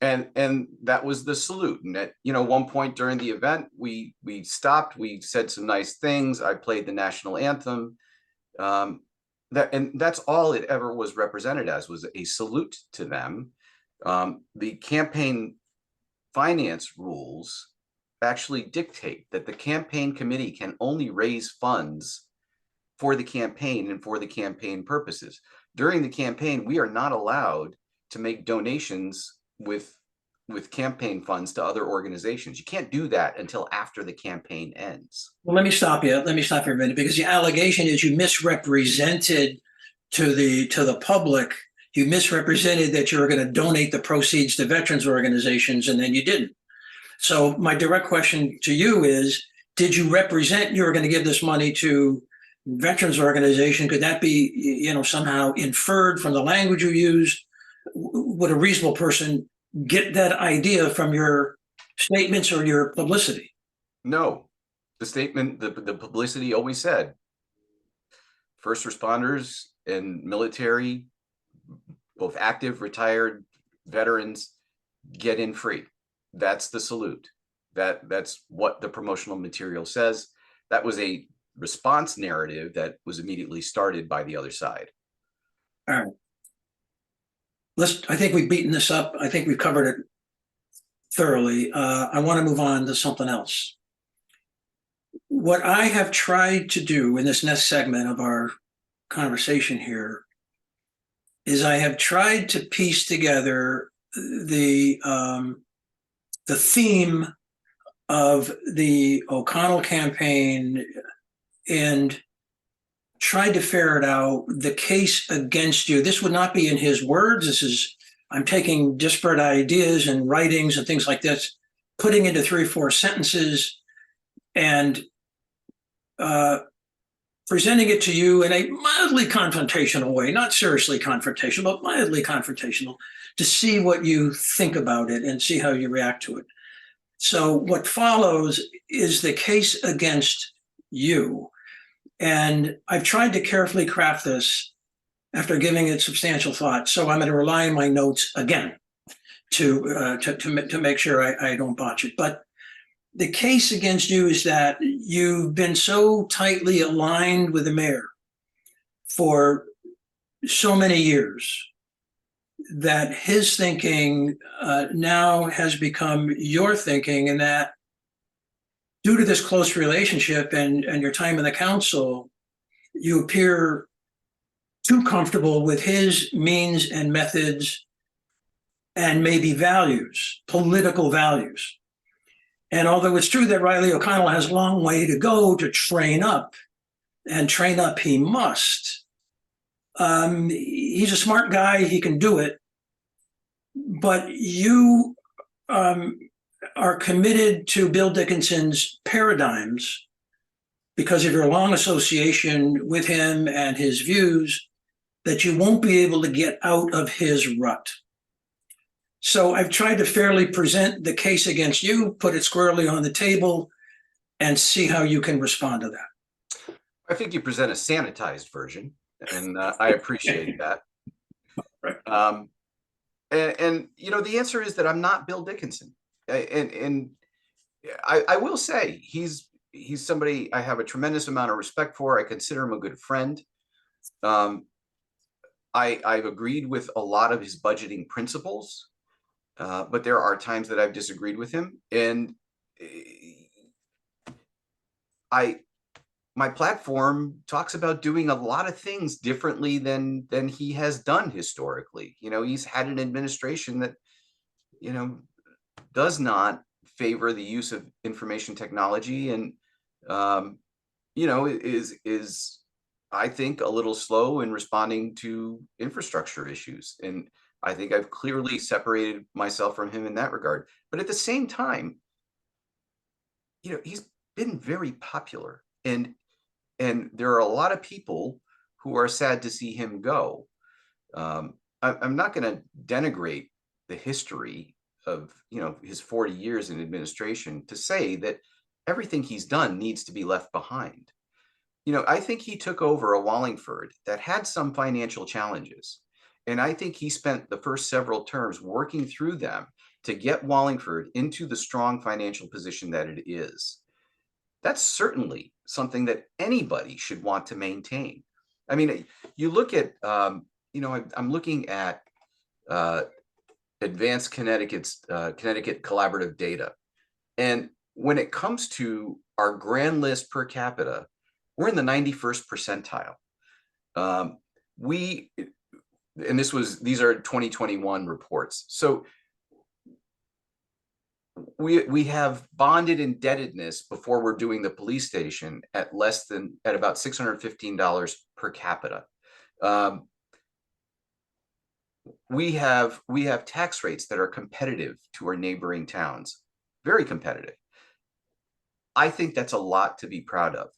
that was the salute. And at, you know, one point during the event, we stopped, we said some nice things. I played the national anthem. And that's all it ever was represented as, was a salute to them. The campaign finance rules actually dictate that the campaign committee can only raise funds for the campaign and for the campaign purposes. During the campaign, we are not allowed to make donations with campaign funds to other organizations. You can't do that until after the campaign ends. Well, let me stop you. Let me stop you a minute, because the allegation is you misrepresented to the public. You misrepresented that you were going to donate the proceeds to veterans organizations, and then you didn't. So my direct question to you is, did you represent you were going to give this money to veterans organization? Could that be, you know, somehow inferred from the language you used? Would a reasonable person get that idea from your statements or your publicity? No, the statement, the publicity always said, first responders and military, both active, retired, veterans, get in free. That's the salute. That's what the promotional material says. That was a response narrative that was immediately started by the other side. All right. I think we've beaten this up. I think we've covered it thoroughly. I want to move on to something else. What I have tried to do in this next segment of our conversation here is I have tried to piece together the theme of the O'Connell campaign and tried to ferret out the case against you. This would not be in his words. I'm taking disparate ideas and writings and things like this, putting into 3 or 4 sentences, and presenting it to you in a mildly confrontational way, not seriously confrontational, but mildly confrontational, to see what you think about it and see how you react to it. So what follows is the case against you. And I've tried to carefully craft this after giving it substantial thought. So I'm going to rely on my notes again to make sure I don't botch it. But the case against you is that you've been so tightly aligned with the mayor for so many years that his thinking now has become your thinking, and that due to this close relationship and your time in the council, you appear too comfortable with his means and methods and maybe values, political values. And although it's true that Riley O'Connell has a long way to go to train up, and train up he must, he's a smart guy, he can do it. But you are committed to Bill Dickinson's paradigms because of your long association with him and his views, that you won't be able to get out of his rut. So I've tried to fairly present the case against you, put it squarely on the table, and see how you can respond to that. I think you present a sanitized version, and I appreciate that. Right. And you know, the answer is that I'm not Bill Dickinson, and I will say he's somebody I have a tremendous amount of respect for. I consider him a good friend. I've agreed with a lot of his budgeting principles. But there are times that I've disagreed with him, and my platform talks about doing a lot of things differently than he has done historically. You know, he's had an administration that, you know, does not favor the use of information technology, and you know, is I think a little slow in responding to infrastructure issues. And I think I've clearly separated myself from him in that regard. But at the same time, you know, he's been very popular, and there are a lot of people who are sad to see him go. I'm not going to denigrate the history of, you know, his 40 years in administration to say that everything he's done needs to be left behind. You know, I think he took over a Wallingford that had some financial challenges. And I think he spent the first several terms working through them to get Wallingford into the strong financial position that it is. That's certainly something that anybody should want to maintain. I mean, you look at, you know, I'm looking at Advanced Connecticut's Connecticut Collaborative Data. And when it comes to our grand list per capita, we're in the 91st percentile. And these are 2021 reports. So we have bonded indebtedness before we're doing the police station at about $615 per capita. We have tax rates that are competitive to our neighboring towns, very competitive. I think that's a lot to be proud of.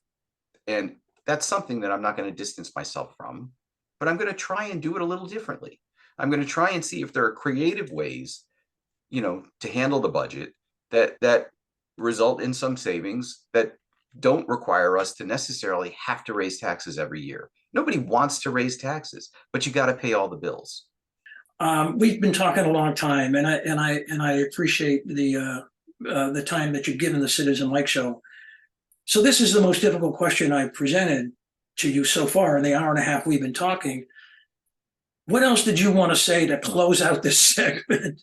And that's something that I'm not going to distance myself from, but I'm going to try and do it a little differently. I'm going to try and see if there are creative ways, you know, to handle the budget that result in some savings that don't require us to necessarily have to raise taxes every year. Nobody wants to raise taxes, but you got to pay all the bills. We've been talking a long time, and I appreciate the time that you've given the Citizen Lake Show. So this is the most difficult question I've presented to you so far in the hour and a half we've been talking. What else did you want to say to close out this segment?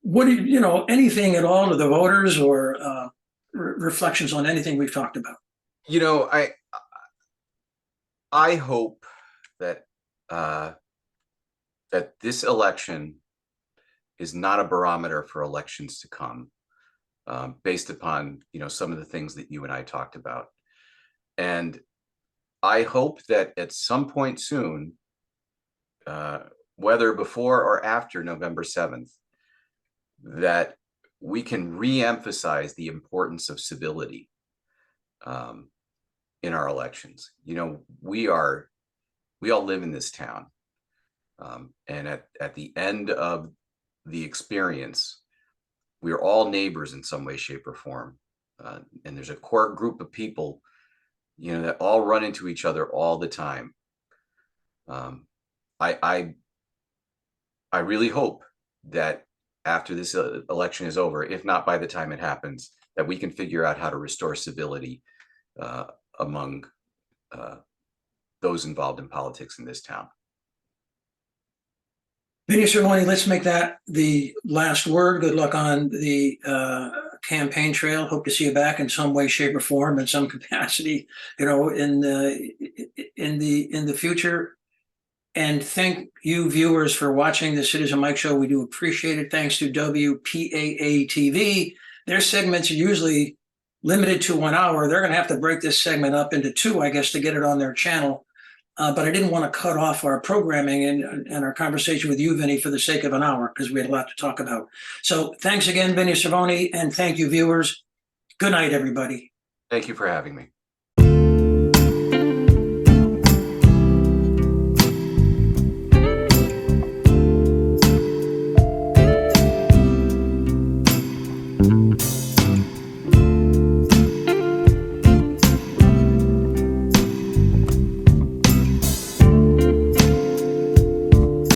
What do you know, anything at all to the voters, or reflections on anything we've talked about? You know, I hope that that this election is not a barometer for elections to come, based upon, you know, some of the things that you and I talked about. And I hope that at some point soon, whether before or after November 7th, that we can re-emphasize the importance of civility. in our elections. You know, we all live in this town. And at the end of the experience, we are all neighbors in some way, shape, or form. And there's a core group of people, you know, that all run into each other all the time. I really hope that after this election is over, if not by the time it happens, that we can figure out how to restore civility among those involved in politics in this town. Vinny Cervoni, let's make that the last word. Good luck on the campaign trail. Hope to see you back in some way, shape, or form, in some capacity, you know, in the future. And thank you, viewers, for watching the Citizen Mike Show. We do appreciate it. Thanks to WPAA TV. Their segments are usually limited to 1 hour. They're going to have to break this segment up into 2, I guess, to get it on their channel. But I didn't want to cut off our programming and our conversation with you, Vinny, for the sake of an hour, because we had a lot to talk about. So thanks again, Vinny Cervoni, and thank you, viewers. Good night, everybody. Thank you for having me.